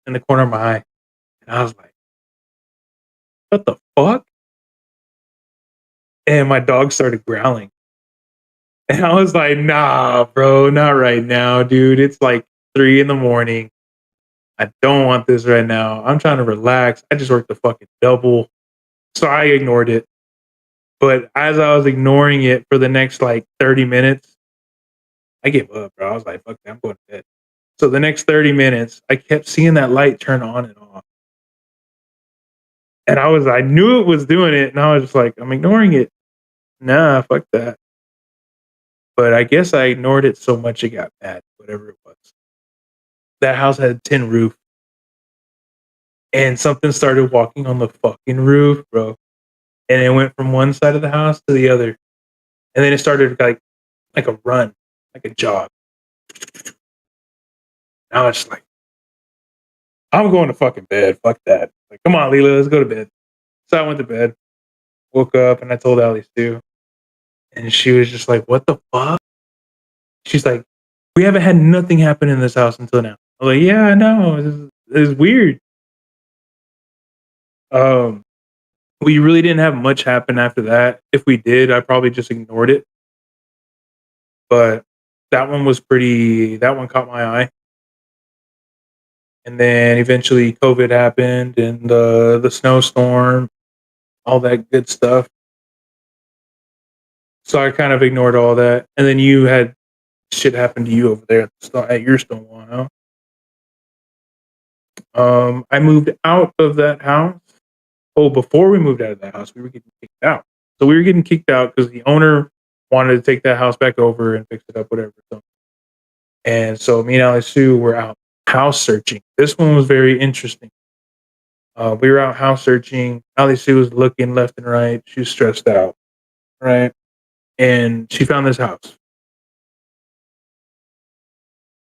in the corner of my eye. And I was like, what the fuck? And my dog started growling. And I was like, nah, bro, not right now, dude. It's like 3 a.m. I don't want this right now. I'm trying to relax. I just worked a fucking double. So I ignored it. But as I was ignoring it for the next like 30 minutes, I gave up, bro. I was like, fuck that, I'm going to bed. So the next 30 minutes, I kept seeing that light turn on and off. And I knew it was doing it. And I was just like, I'm ignoring it. Nah, fuck that. But I guess I ignored it so much it got bad, whatever it was. That house had a tin roof. And something started walking on the fucking roof, bro. And it went from one side of the house to the other. And then it started like a run, like a jog. Now it's like, I'm going to fucking bed. Fuck that. Like, come on, Leela, let's go to bed. So I went to bed, woke up, and I told Allie too. And she was just like, what the fuck? She's like, we haven't had nothing happen in this house until now. I was like, yeah, I know. It's weird. We really didn't have much happen after that. If we did, I probably just ignored it. But that one caught my eye. And then eventually COVID happened and the snowstorm, all that good stuff. So I kind of ignored all that. And then you had shit happen to you over there at your Stonewall, huh? I moved out of that house. Oh, before we moved out of that house, we were getting kicked out. So we were getting kicked out because the owner wanted to take that house back over and fix it up, whatever. So, and so me and Ali Sue were out house searching. This one was very interesting. We were out house searching. Ali Sue was looking left and right. She was stressed out, right? And she found this house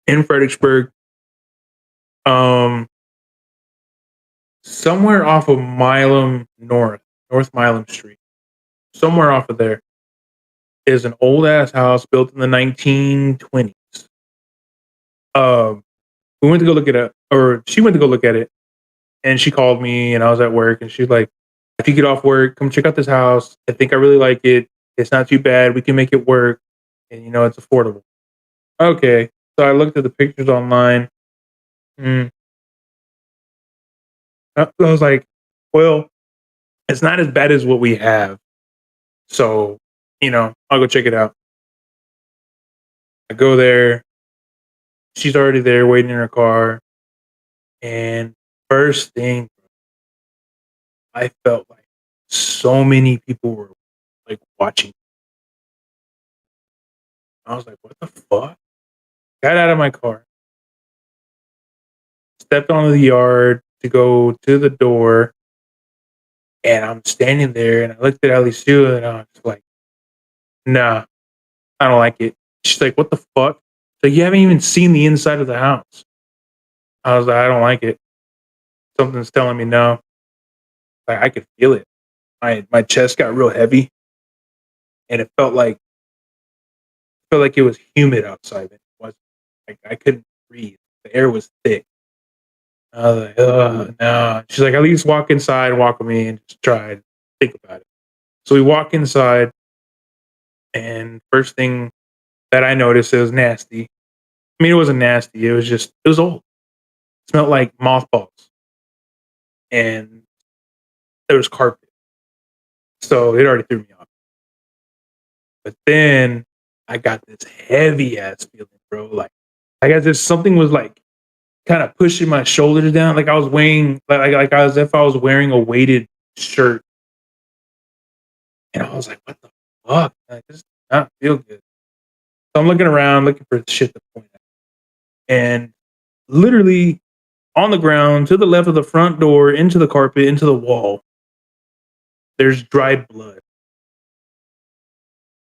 in Fredericksburg, um, somewhere off of Milam North Milam Street. Somewhere off of there is an old ass house built in the 1920s. Um, we went to go look at it, or she went to go look at it, and she called me, and I was at work, and she's like, "If you get off work, come check out this house. I think I really like it. It's not too bad. We can make it work, and it's affordable." Okay, so I looked at the pictures online. Mm. I was like, "Well, it's not as bad as what we have, so I'll go check it out." I go there. She's already there, waiting in her car, and first thing I felt like so many people were like watching. I was like, what the fuck? Got out of my car, stepped onto the yard to go to the door, and I'm standing there and I looked at Ali Sue and I was like, nah, I don't like it. She's like, what the fuck? So you haven't even seen the inside of the house. I was like, I don't like it. Something's telling me no. Like I could feel it. My chest got real heavy and it felt like it was humid outside. It wasn't like I couldn't breathe. The air was thick. I was like, oh no. She's like, at least walk inside, walk with me, and just try to think about it. So we walk inside, and first thing that I noticed, it was nasty. I mean, it wasn't nasty. It was old. It smelled like mothballs, and there was carpet. So it already threw me off. But then I got this heavy ass feeling, bro. Like I just something was like kind of pushing my shoulders down, like I was weighing, like as if I was wearing a weighted shirt, and I was like, "What the fuck? Like, this does not feel good." So I'm looking around, looking for shit to point at, and literally on the ground, to the left of the front door, into the carpet, into the wall, there's dried blood.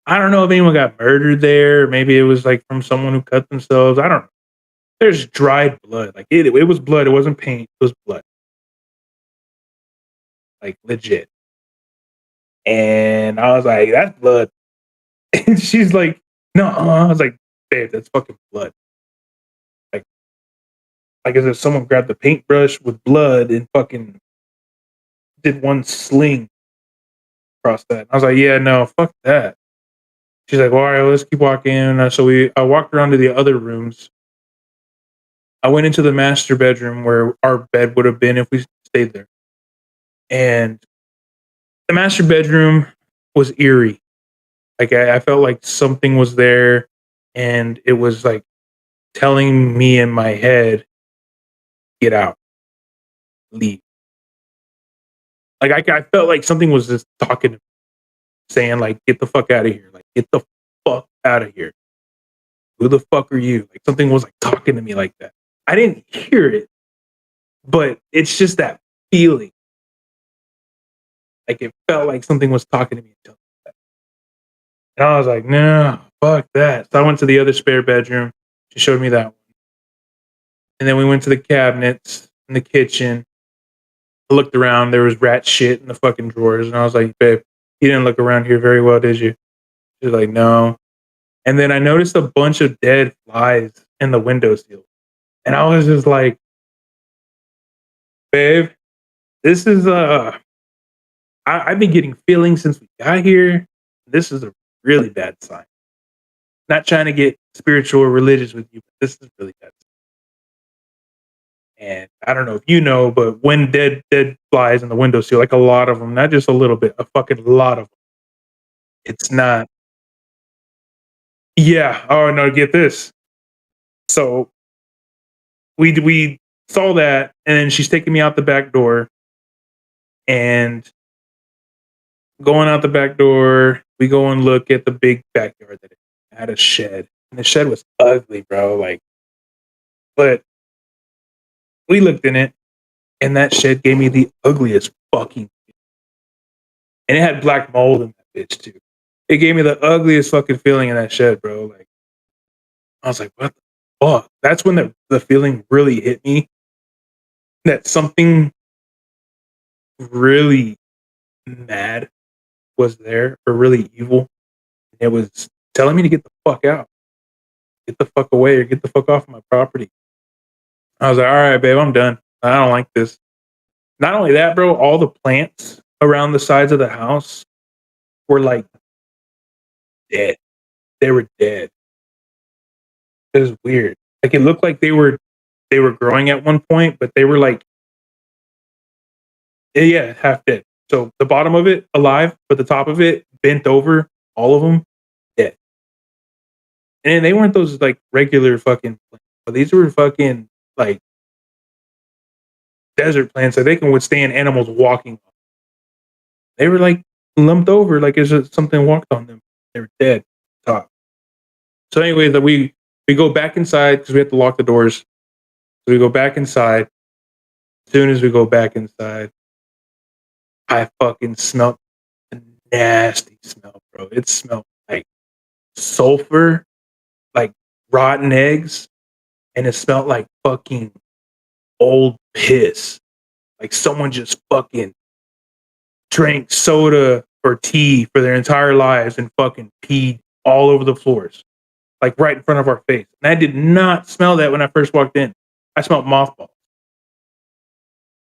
I don't know if anyone got murdered there. Or maybe it was like from someone who cut themselves. I don't know. There's dried blood. Like it was blood. It wasn't paint. It was blood. Like legit. And I was like, that's blood. And she's like, no. I was like, babe, that's fucking blood. Like, like as if someone grabbed the paintbrush with blood and fucking did one sling across that. I was like, yeah, no, fuck that. She's like, well, all right, let's keep walking. So I walked around to the other rooms. I went into the master bedroom where our bed would have been if we stayed there. And the master bedroom was eerie. Like I felt like something was there and it was like telling me in my head, get out, leave. Like I felt like something was just talking to me, saying like, get the fuck out of here. Like, get the fuck out of here. Who the fuck are you? Like something was like talking to me like that. I didn't hear it, but it's just that feeling. Like it felt like something was talking to me. And I was like, no, fuck that. So I went to the other spare bedroom. She showed me that one. And then we went to the cabinets in the kitchen. I looked around. There was rat shit in the fucking drawers. And I was like, babe, you didn't look around here very well, did you? She's like, no. And then I noticed a bunch of dead flies in the windowsill. And I was just like, babe, this is I've been getting feelings since we got here. This is a really bad sign. Not trying to get spiritual or religious with you, but this is really bad. And I don't know if you know, but when dead flies in the windowsill, like a lot of them, not just a little bit, a fucking lot of them. It's not. Yeah. Oh no, get this. So we saw that, and then she's taking me out the back door, and going out the back door, we go and look at the big backyard that it had a shed, and the shed was ugly, bro. Like, but we looked in it, and that shed gave me the ugliest fucking, and it had black mold in that bitch too. It gave me the ugliest fucking feeling in that shed, bro. Like, I was like, what the fuck? That's when the feeling really hit me that something really mad was there, or really evil. It was telling me to get the fuck out, get the fuck away, or get the fuck off my property. I was like, all right, babe, I'm done. I don't like this. Not only that, bro, all the plants around the sides of the house were like dead. They were dead. It was weird. Like it looked like they were growing at one point, but they were like, yeah, half dead. So the bottom of it alive, but the top of it bent over, all of them dead. And they weren't those like regular fucking plants, but these were fucking like desert plants that they can withstand animals walking. They were like lumped over, like as if something walked on them. They were dead. Top. So, anyways, that we go back inside because we have to lock the doors. So we go back inside. As soon as we go back inside, I fucking smelled a nasty smell, bro. It smelled like sulfur, like rotten eggs, and it smelled like fucking old piss. Like someone just fucking drank soda or tea for their entire lives and fucking peed all over the floors, like right in front of our face. And I did not smell that when I first walked in. I smelled mothballs.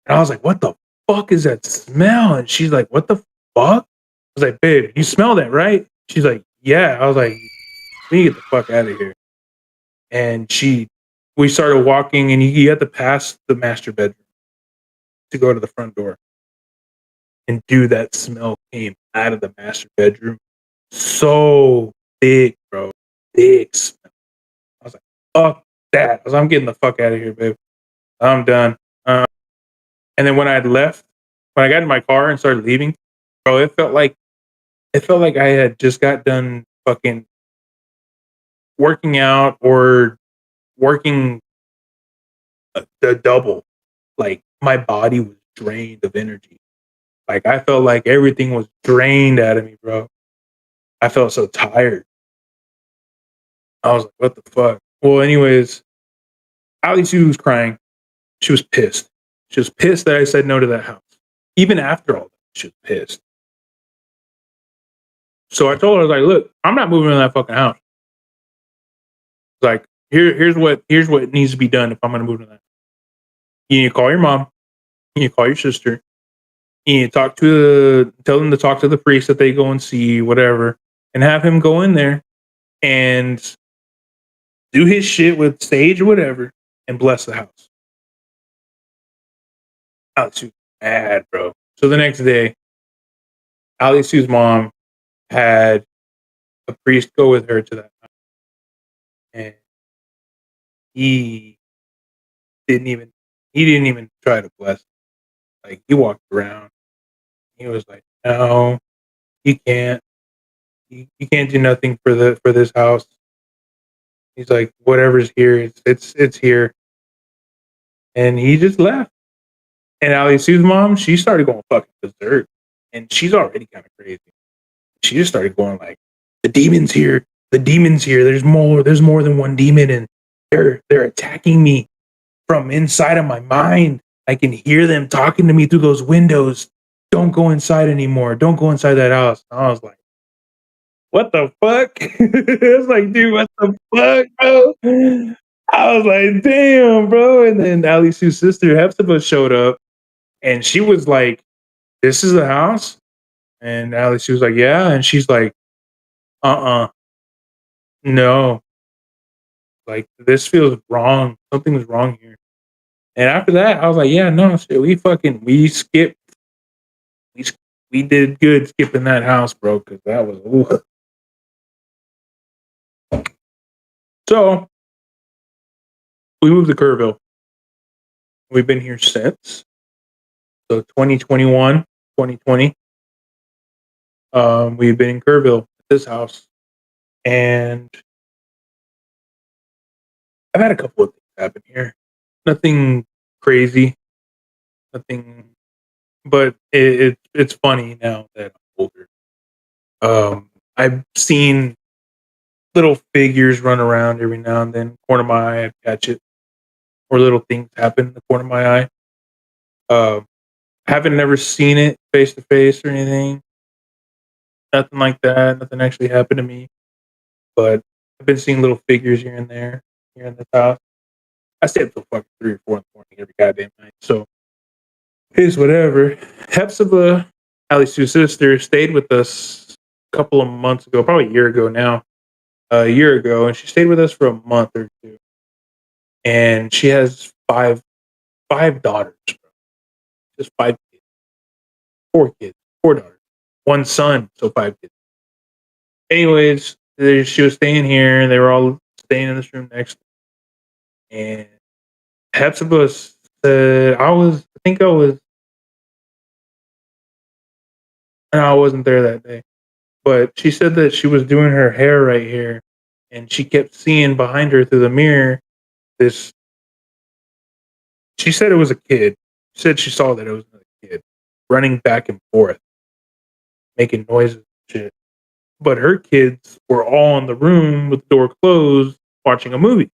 And I was like, what the fuck is that smell? And she's like, what the fuck? I was like, babe, you smell that, right? She's like, yeah. I was like, we need to get the fuck out of here. And we started walking, and you had to pass the master bedroom to go to the front door. And dude, that smell came out of the master bedroom so thick, bro. Thick smell. I was like, fuck that. I was like, I'm getting the fuck out of here, babe. I'm done. And then when I got in my car and started leaving, bro, it felt like I had just got done fucking working out or working the double. Like my body was drained of energy. Like I felt like everything was drained out of me, bro. I felt so tired. I was like, what the fuck? Well, anyways, Ali Sue was crying. She was pissed. She was pissed that I said no to that house. Even after all that, she was pissed. So I told her, I was like, look, I'm not moving in that fucking house. Like, here's what needs to be done if I'm gonna move to that. You need to call your mom, you need to call your sister, you need to tell them to talk to the priest that they go and see, whatever, and have him go in there and do his shit with sage or whatever and bless the house. Ali Sue's mad, bro. So the next day, Ali Sue's mom had a priest go with her to that house. And he didn't even try to bless. Like he walked around. He was like, no, you can't. You can't do nothing for this house. He's like, whatever's here, it's here. And he just left. And Ali Sue's mom, she started going fucking berserk. And she's already kind of crazy. She just started going like, the demon's here. The demon's here. There's more than one demon, and they're attacking me from inside of my mind. I can hear them talking to me through those windows. Don't go inside anymore. Don't go inside that house. And I was like, what the fuck? I was like, dude, what the fuck, bro? I was like, damn, bro. And then Ali Sue's sister, Hepzibah, showed up, and she was like, this is the house? And Ali Sue was like, yeah. And she's like, no. Like, this feels wrong. Something's wrong here. And after that, I was like, yeah, no shit. We skipped. We we did good skipping that house, bro, because that was. Ooh. So we moved to Kerrville. We've been here since. So 2021, 2020. We've been in Kerrville at this house, and I've had a couple of things happen here. Nothing crazy, nothing, but it's funny now that I'm older. I've seen little figures run around every now and then. Corner of my eye, I'd catch it, or little things happen in the corner of my eye. Um, haven't never seen it face to face or anything. Nothing like that. Nothing actually happened to me, but I've been seeing little figures here and there here in this house. I stay up till fucking 3 or 4 in the morning every goddamn night. So it's whatever. Hepzibah, Ali Sue's sister, stayed with us a couple of months ago, probably a year ago now. A year ago, and she stayed with us for a month or two. And she has five daughters, bro. Just 5 kids. 4 kids. 4 daughters. 1 son, so 5 kids. Anyways, she was staying here, and they were all staying in this room next to me. And Hepzibah said, I think I was, no, I wasn't there that day. But she said that she was doing her hair right here, and she kept seeing behind her through the mirror this. She said it was a kid. She said she saw that it was another kid running back and forth, making noises and shit. But her kids were all in the room with the door closed, watching a movie.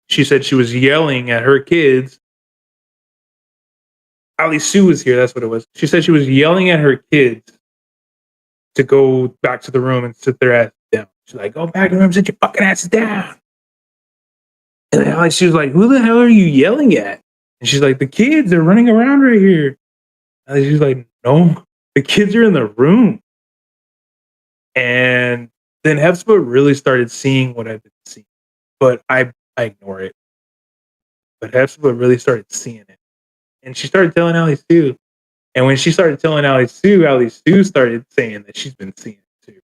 She said she was yelling at her kids. Ali Sue was here. That's what it was. She said she was yelling at her kids to go back to the room and sit their ass down. She's like, "Go back to the room, sit your fucking asses down." And then she was like, "Who the hell are you yelling at?" And she's like, "The kids are running around right here." And she's like, "No, the kids are in the room." And then Hepzibah really started seeing what I've been seeing, but I ignore it. But Hepzibah really started seeing it, and she started telling Ali Sue. And when she started telling Ali Sue started saying that she's been seeing it too.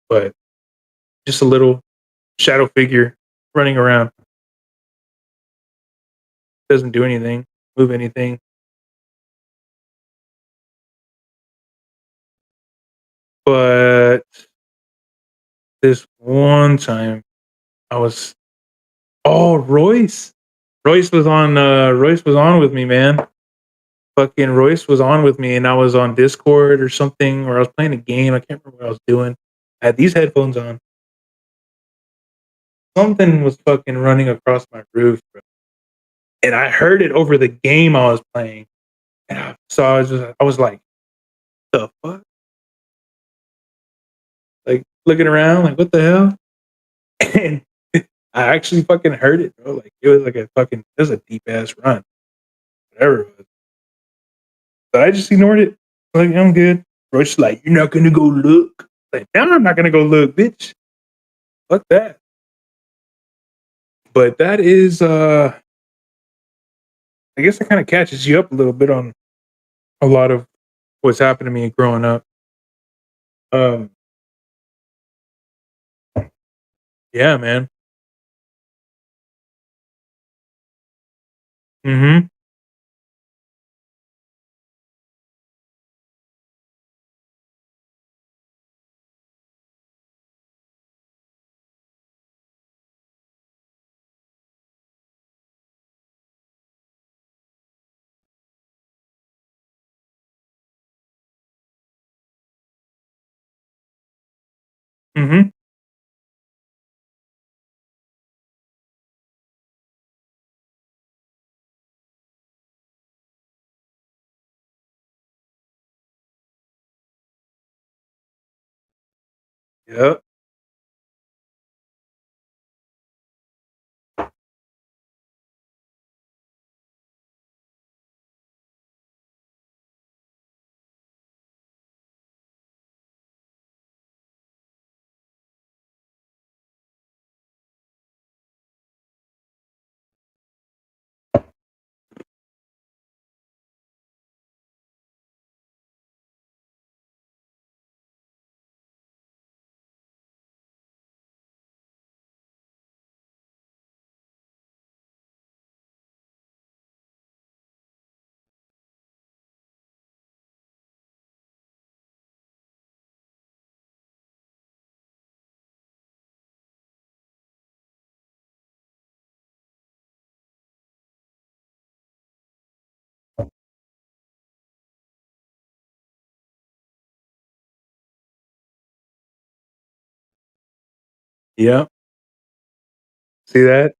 But just a little shadow figure running around, doesn't do anything, move anything. But this one time, I was Royce. Royce was on with me, man. Fucking Royce was on with me, and I was on Discord or something, or I was playing a game. I can't remember what I was doing. I had these headphones on. Something was fucking running across my roof, bro. And I heard it over the game I was playing. So I was like, the fuck? Like looking around, like what the hell? And I actually fucking heard it, bro. Like it was like it was a deep ass run, whatever it was. But I just ignored it. Like I'm good. Roy's like, you're not gonna go look. Like, no, I'm not gonna go look, bitch. Fuck that. But that is I guess it kind of catches you up a little bit on a lot of what's happened to me growing up. Um yeah, man. Mm-hmm. Mm-hmm. Yep. Yep. See that?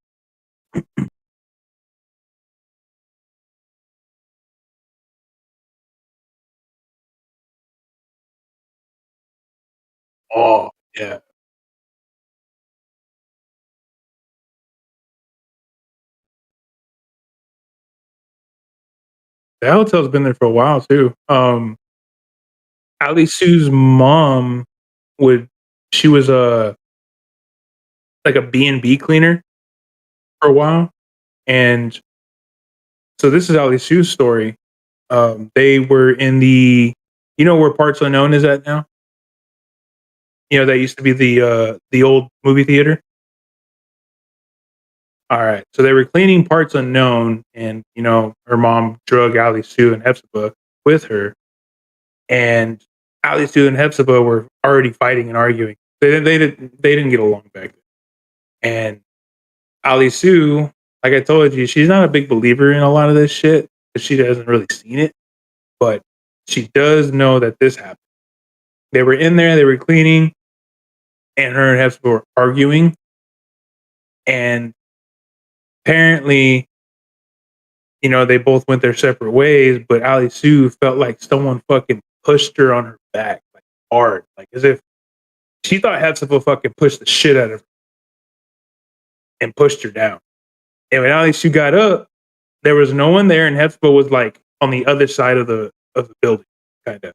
Oh, yeah. That hotel's been there for a while too. Ali Sue's mom would she was a like a B&B cleaner for a while, and so this is Ali Sue's story. They were in you know where Parts Unknown is at now? You know, that used to be the old movie theater? Alright, so they were cleaning Parts Unknown and, you know, her mom drug Ali Sue and Hepzibah with her, and Ali Sue and Hepzibah were already fighting and arguing. They didn't get along back then, and Ali Sue, like I told you, she's not a big believer in a lot of this shit because she hasn't really seen it, but she does know that this happened. They were in there, they were cleaning, and her and Hepzibah were arguing, and apparently, you know, they both went their separate ways, but Ali Sue felt like someone fucking pushed her on her back, like hard, like as if she thought Hepzibah fucking pushed the shit out of her and pushed her down. And when Ali Sue got up, there was no one there, and Hepzibah was like on the other side of the building, kind of.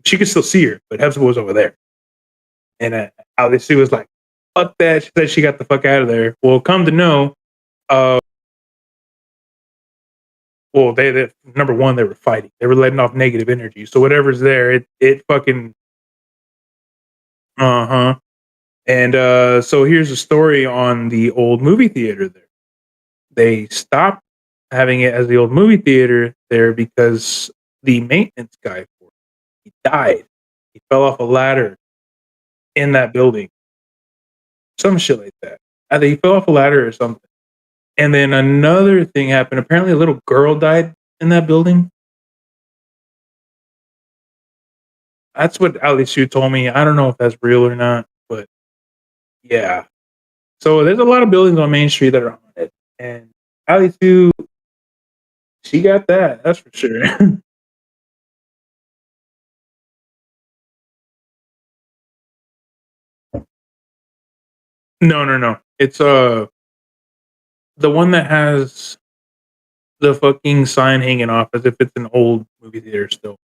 She could still see her, but Hepzibah was over there. And Ali Sue was like, "Fuck that!" She said she got the fuck out of there. Well, come to know, uh, well, they number one, they were fighting. They were letting off negative energy. So whatever's there, it fucking uh-huh. And so here's a story on the old movie theater there. They stopped having it as the old movie theater there because the maintenance guy for it, he died. He fell off a ladder in that building. Some shit like that. Either he fell off a ladder or something. And then another thing happened. Apparently a little girl died in that building. That's what Ali Sue told me. I don't know if that's real or not, but yeah. So there's a lot of buildings on Main Street that are haunted, and Ali Sue, she got that. That's for sure. No, no, no. It's the one that has the fucking sign hanging off as if it's an old movie theater still.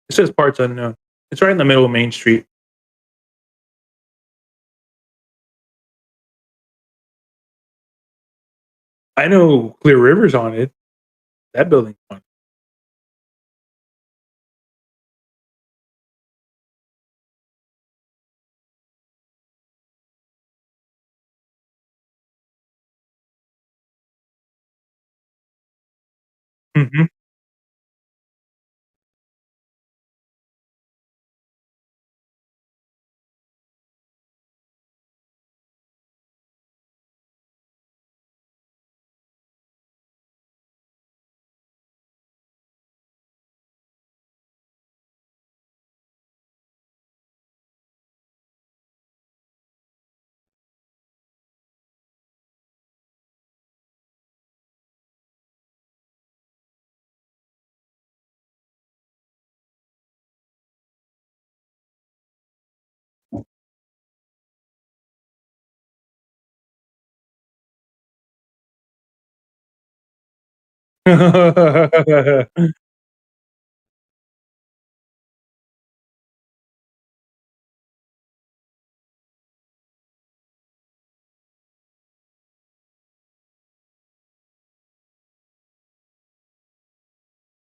It says parts unknown. It's right in the middle of Main Street. I know Clear River's on it. That building's on it. Mhm.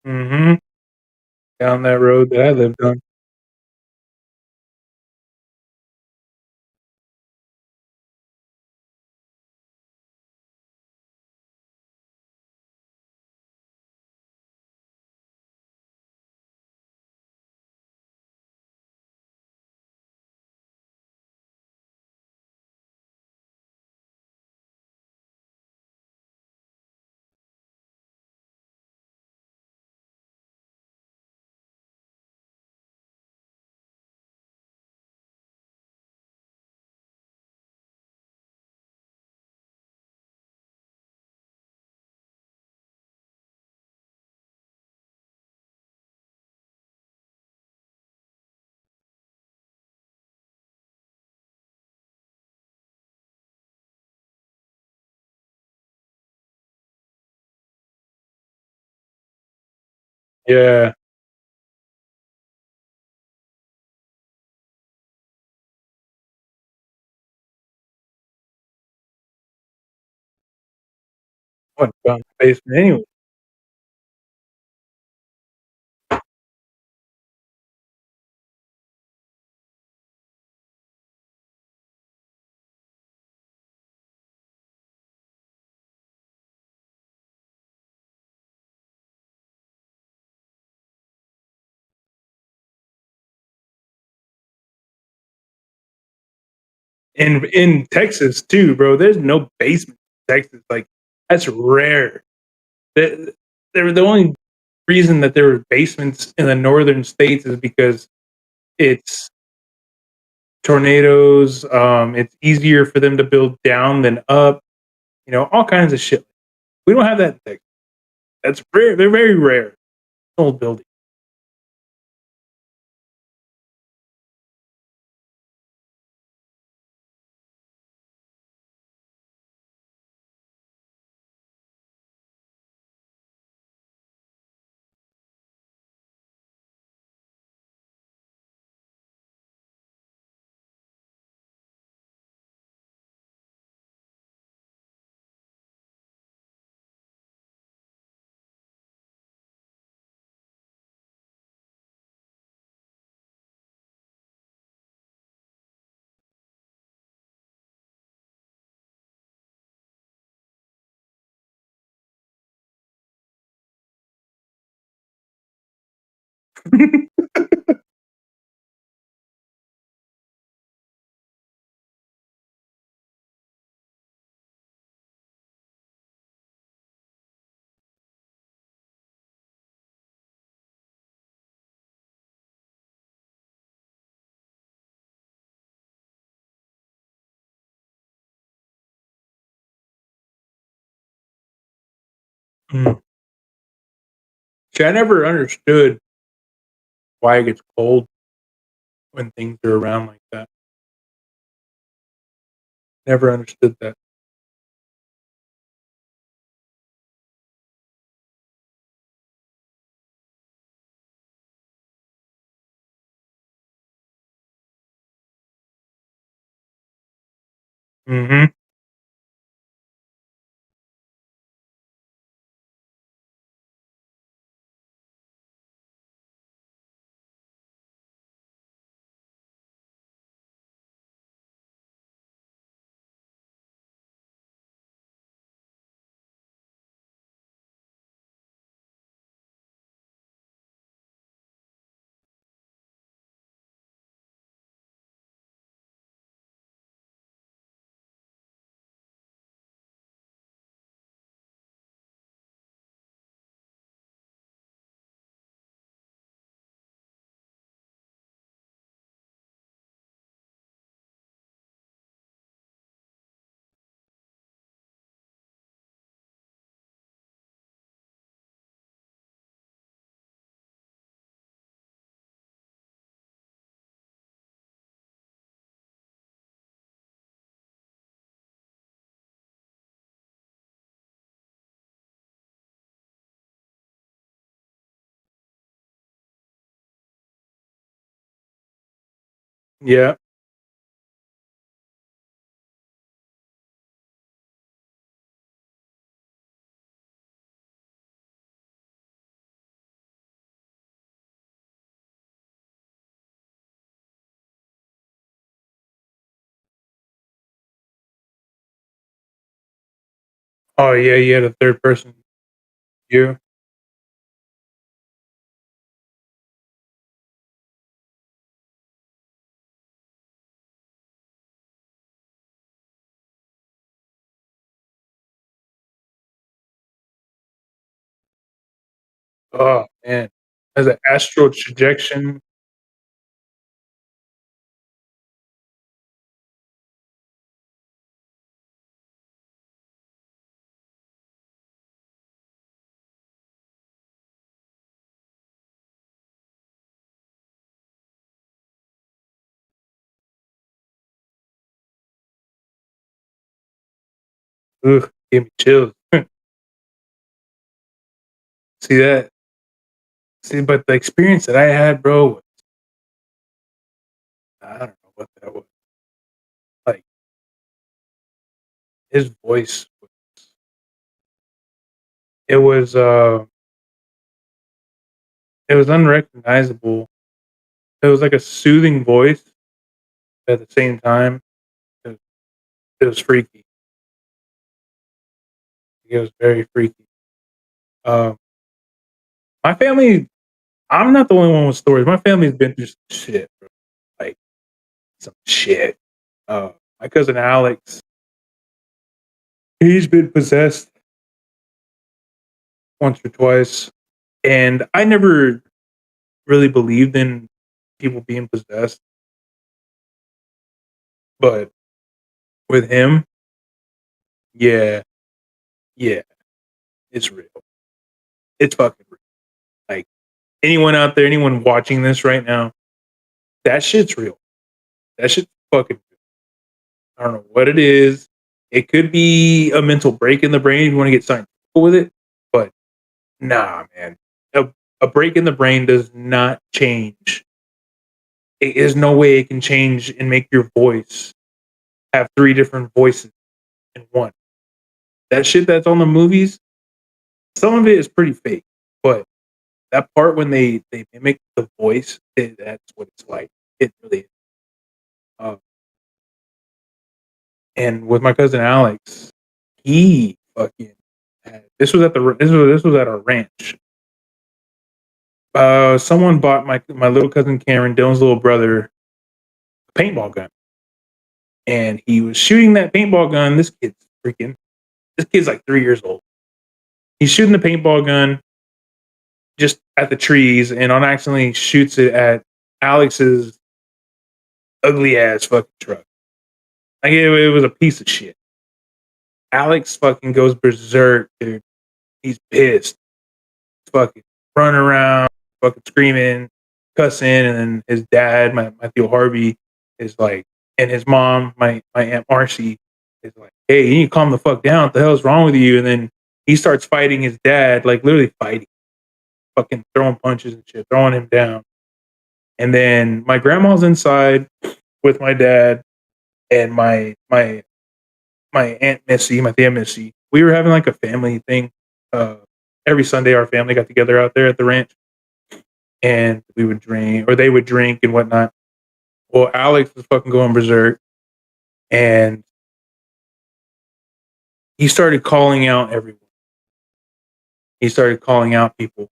Mhm. Down that road that I lived on. Yeah. What about the basement anyway? In Texas too, bro, there's no basement in Texas, like, that's rare. The the only reason that there were basements in the northern states is because it's tornadoes, it's easier for them to build down than up, all kinds of shit. We don't have that in Texas. That's rare. They're very rare. Old building. Mm. See, I never understood why it gets cold when things are around like that. Never understood that. Mhm. Yeah. Oh, yeah, you had a third person view? Oh, man. As an astral projection. Ugh, gave me chills. See that? See, but the experience that I had, bro, I don't know what that was. Like his voice, it was it was unrecognizable. It was like a soothing voice at the same time. It was, it was freaky. It was very freaky. Um, my family, I'm not the only one with stories. My family's been through some shit, bro. Like some shit. My cousin Alex, he's been possessed once or twice, and I never really believed in people being possessed, but with him, yeah, yeah, it's real. It's fucking real. Like anyone out there, anyone watching this right now, that shit's real. That shit's fucking real. I don't know what it is. It could be a mental break in the brain if you want to get scientific with it, but nah, man. A break in the brain does not change. There's no way it can change and make your voice have three different voices in one. That shit that's on the movies, some of it is pretty fake, but that part when they mimic the voice, that's what it's like. It really is. Uh, and with my cousin Alex, he fucking this was at this was at our ranch. Someone bought my little cousin Cameron, Dylan's little brother, a paintball gun, and he was shooting that paintball gun. This kid's like 3 years old. He's shooting the paintball gun just at the trees, and on accidentally shoots it at Alex's ugly ass fucking truck. Like it was a piece of shit. Alex fucking goes berserk, dude. He's pissed. Fucking running around, fucking screaming, cussing, and then his dad, my Theo Harvey, is like, and his mom, my Aunt Marcy, is like, hey, you need to calm the fuck down. What the hell is wrong with you? And then he starts fighting his dad, like literally fighting, fucking throwing punches and shit, throwing him down. And then my grandma's inside with my dad and my Aunt Missy, my Aunt Missy. We were having like a family thing. Every Sunday, our family got together out there at the ranch, and we would drink, or they would drink and whatnot. Well, Alex was fucking going berserk, and he started calling out everyone. He started calling out people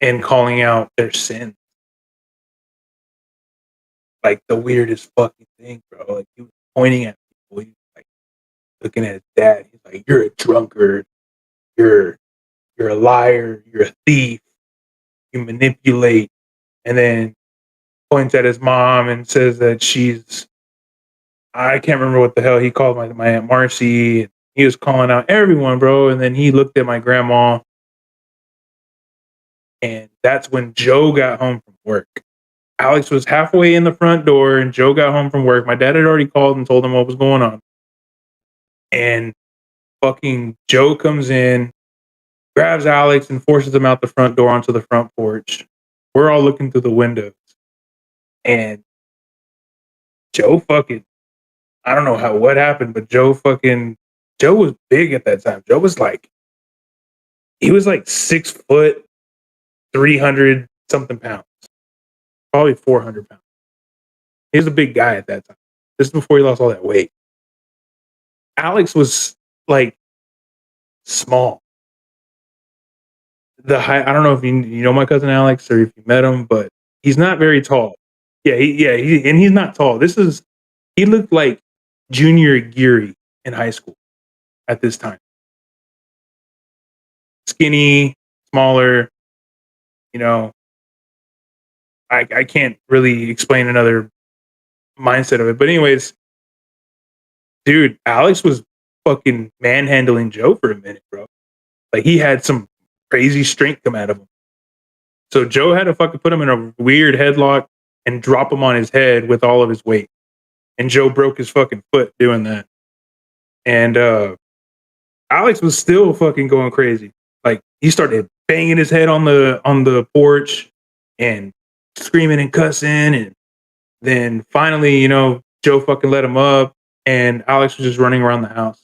and calling out their sins. Like the weirdest fucking thing, bro. Like he was pointing at people. He was like looking at his dad. He's like, "You're a drunkard. You're you're a liar. You're a thief. You manipulate." And then points at his mom and says that she's, I can't remember what the hell he called my Aunt Marcy. He was calling out everyone, bro. And then he looked at my grandma, and that's when Joe got home from work. Alex was halfway in the front door, and Joe got home from work. My dad had already called and told him what was going on. And fucking Joe comes in, grabs Alex, and forces him out the front door onto the front porch. We're all looking through the windows. And Joe fucking, I don't know what happened, but Joe was big at that time. Joe was like, he was like 6 foot, 300 something pounds, probably 400 pounds. He was a big guy at that time. This is before he lost all that weight. Alex was like small. The height, I don't know if you know my cousin Alex or if you met him, but he's not very tall. Yeah, and he's not tall. He looked like Junior Geary in high school at this time. Skinny, smaller, you know. I can't really explain another mindset of it. But anyways, dude, Alex was fucking manhandling Joe for a minute, bro. Like he had some crazy strength come out of him. So Joe had to fucking put him in a weird headlock and drop him on his head with all of his weight. And Joe broke his fucking foot doing that. And Alex was still fucking going crazy. Like he started banging his head on the porch and screaming and cussing. And then finally, Joe fucking let him up, and Alex was just running around the house,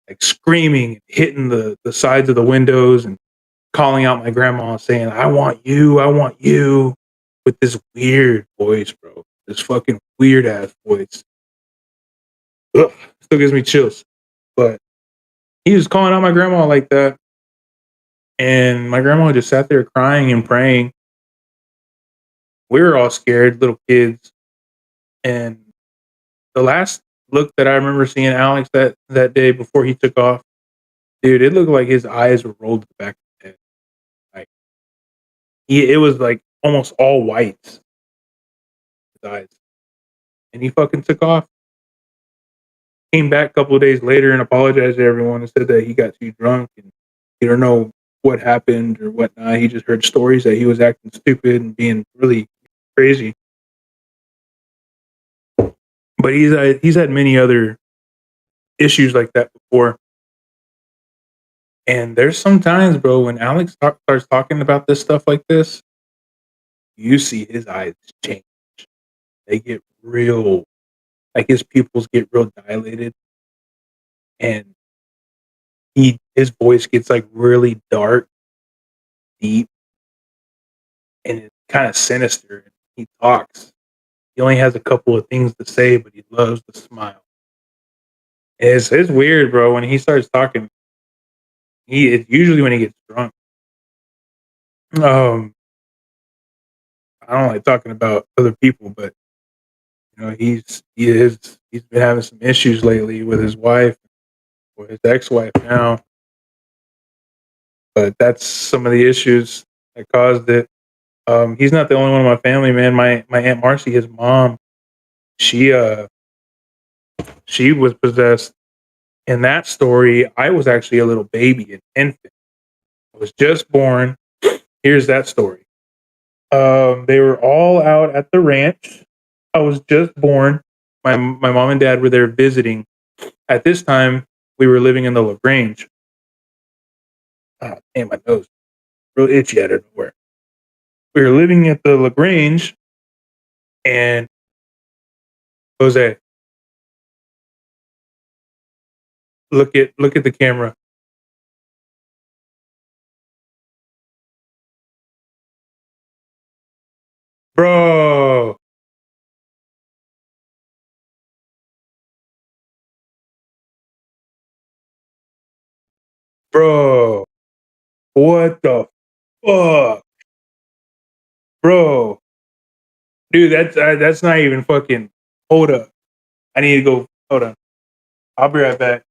like screaming, hitting the sides of the windows and calling out my grandma, saying, I want you, with this weird voice, bro. This fucking weird ass voice. Ugh, still gives me chills. But he was calling out my grandma like that. And my grandma just sat there crying and praying. We were all scared, little kids. And the last look that I remember seeing Alex that day before he took off, dude, it looked like his eyes were rolled to the back of his head. Like it was like almost all white, his eyes. And he fucking took off. Came back a couple of days later and apologized to everyone and said that he got too drunk and he don't know what happened or whatnot. He just heard stories that he was acting stupid and being really crazy. But he's had many other issues like that before. And there's some times, bro, when Alex starts talking about this stuff like this, you see his eyes change. They get real, like his pupils get real dilated, and his voice gets like really dark, deep, and it's kind of sinister. He talks. He only has a couple of things to say, but he loves to smile. It's weird, bro. When he starts talking, it's usually when he gets drunk. I don't like talking about other people, but he's been having some issues lately with his wife, or his ex-wife now. But that's some of the issues that caused it. He's not the only one in my family, man. My Aunt Marcy, his mom, she was possessed. In that story, I was actually a little baby, an infant. I was just born. Here's that story. They were all out at the ranch. I was just born. My mom and dad were there visiting. At this time, we were living in the LaGrange. Oh, damn, my nose. Real itchy out of nowhere. We were living at the LaGrange, and Jose, look at the camera. Bro. Bro. What the fuck? Bro. Dude, that's not even fucking. Hold up. I need to go. Hold on. I'll be right back.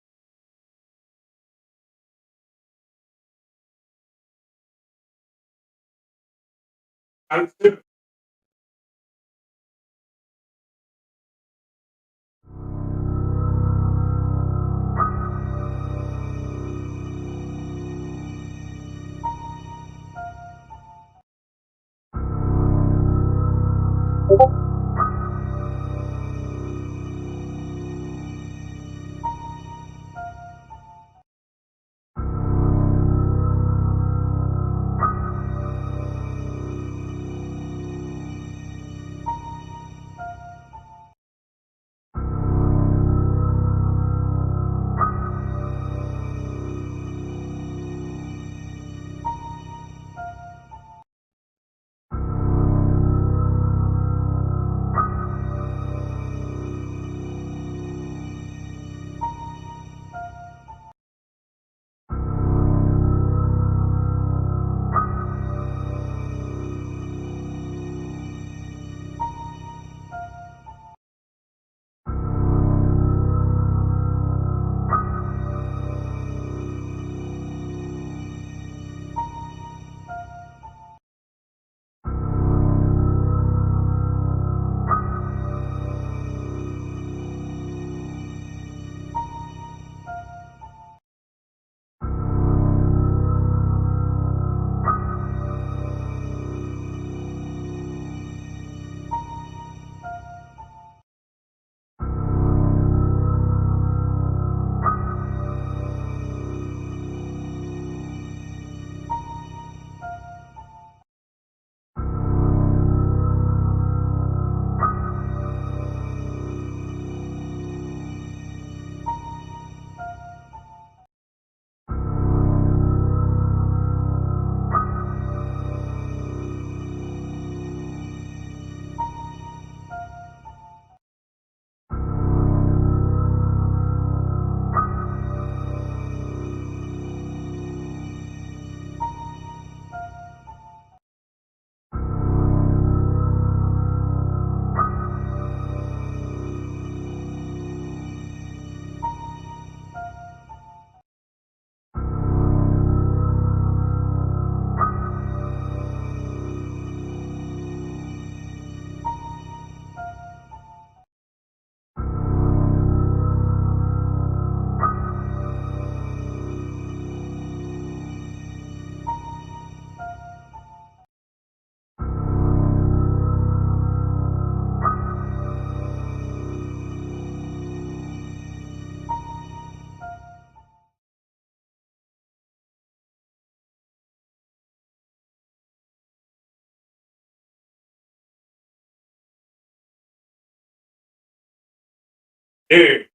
Dude.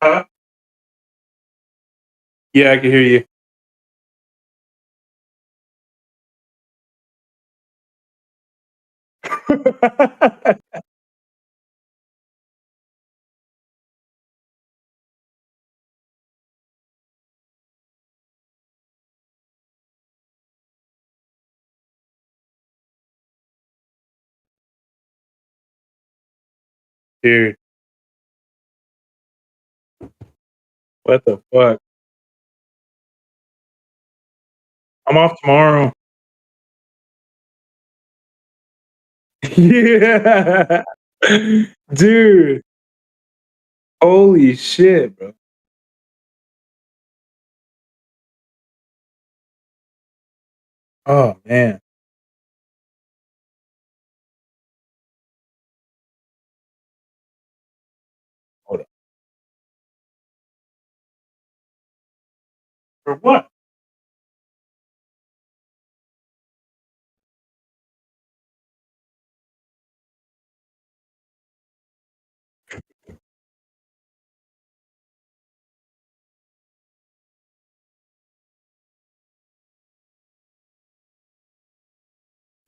Huh? Yeah, I can hear you. Dude, what the fuck? I'm off tomorrow. Yeah. Dude, holy shit, bro. Oh, man. Hold on. For what?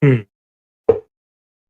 Hmm.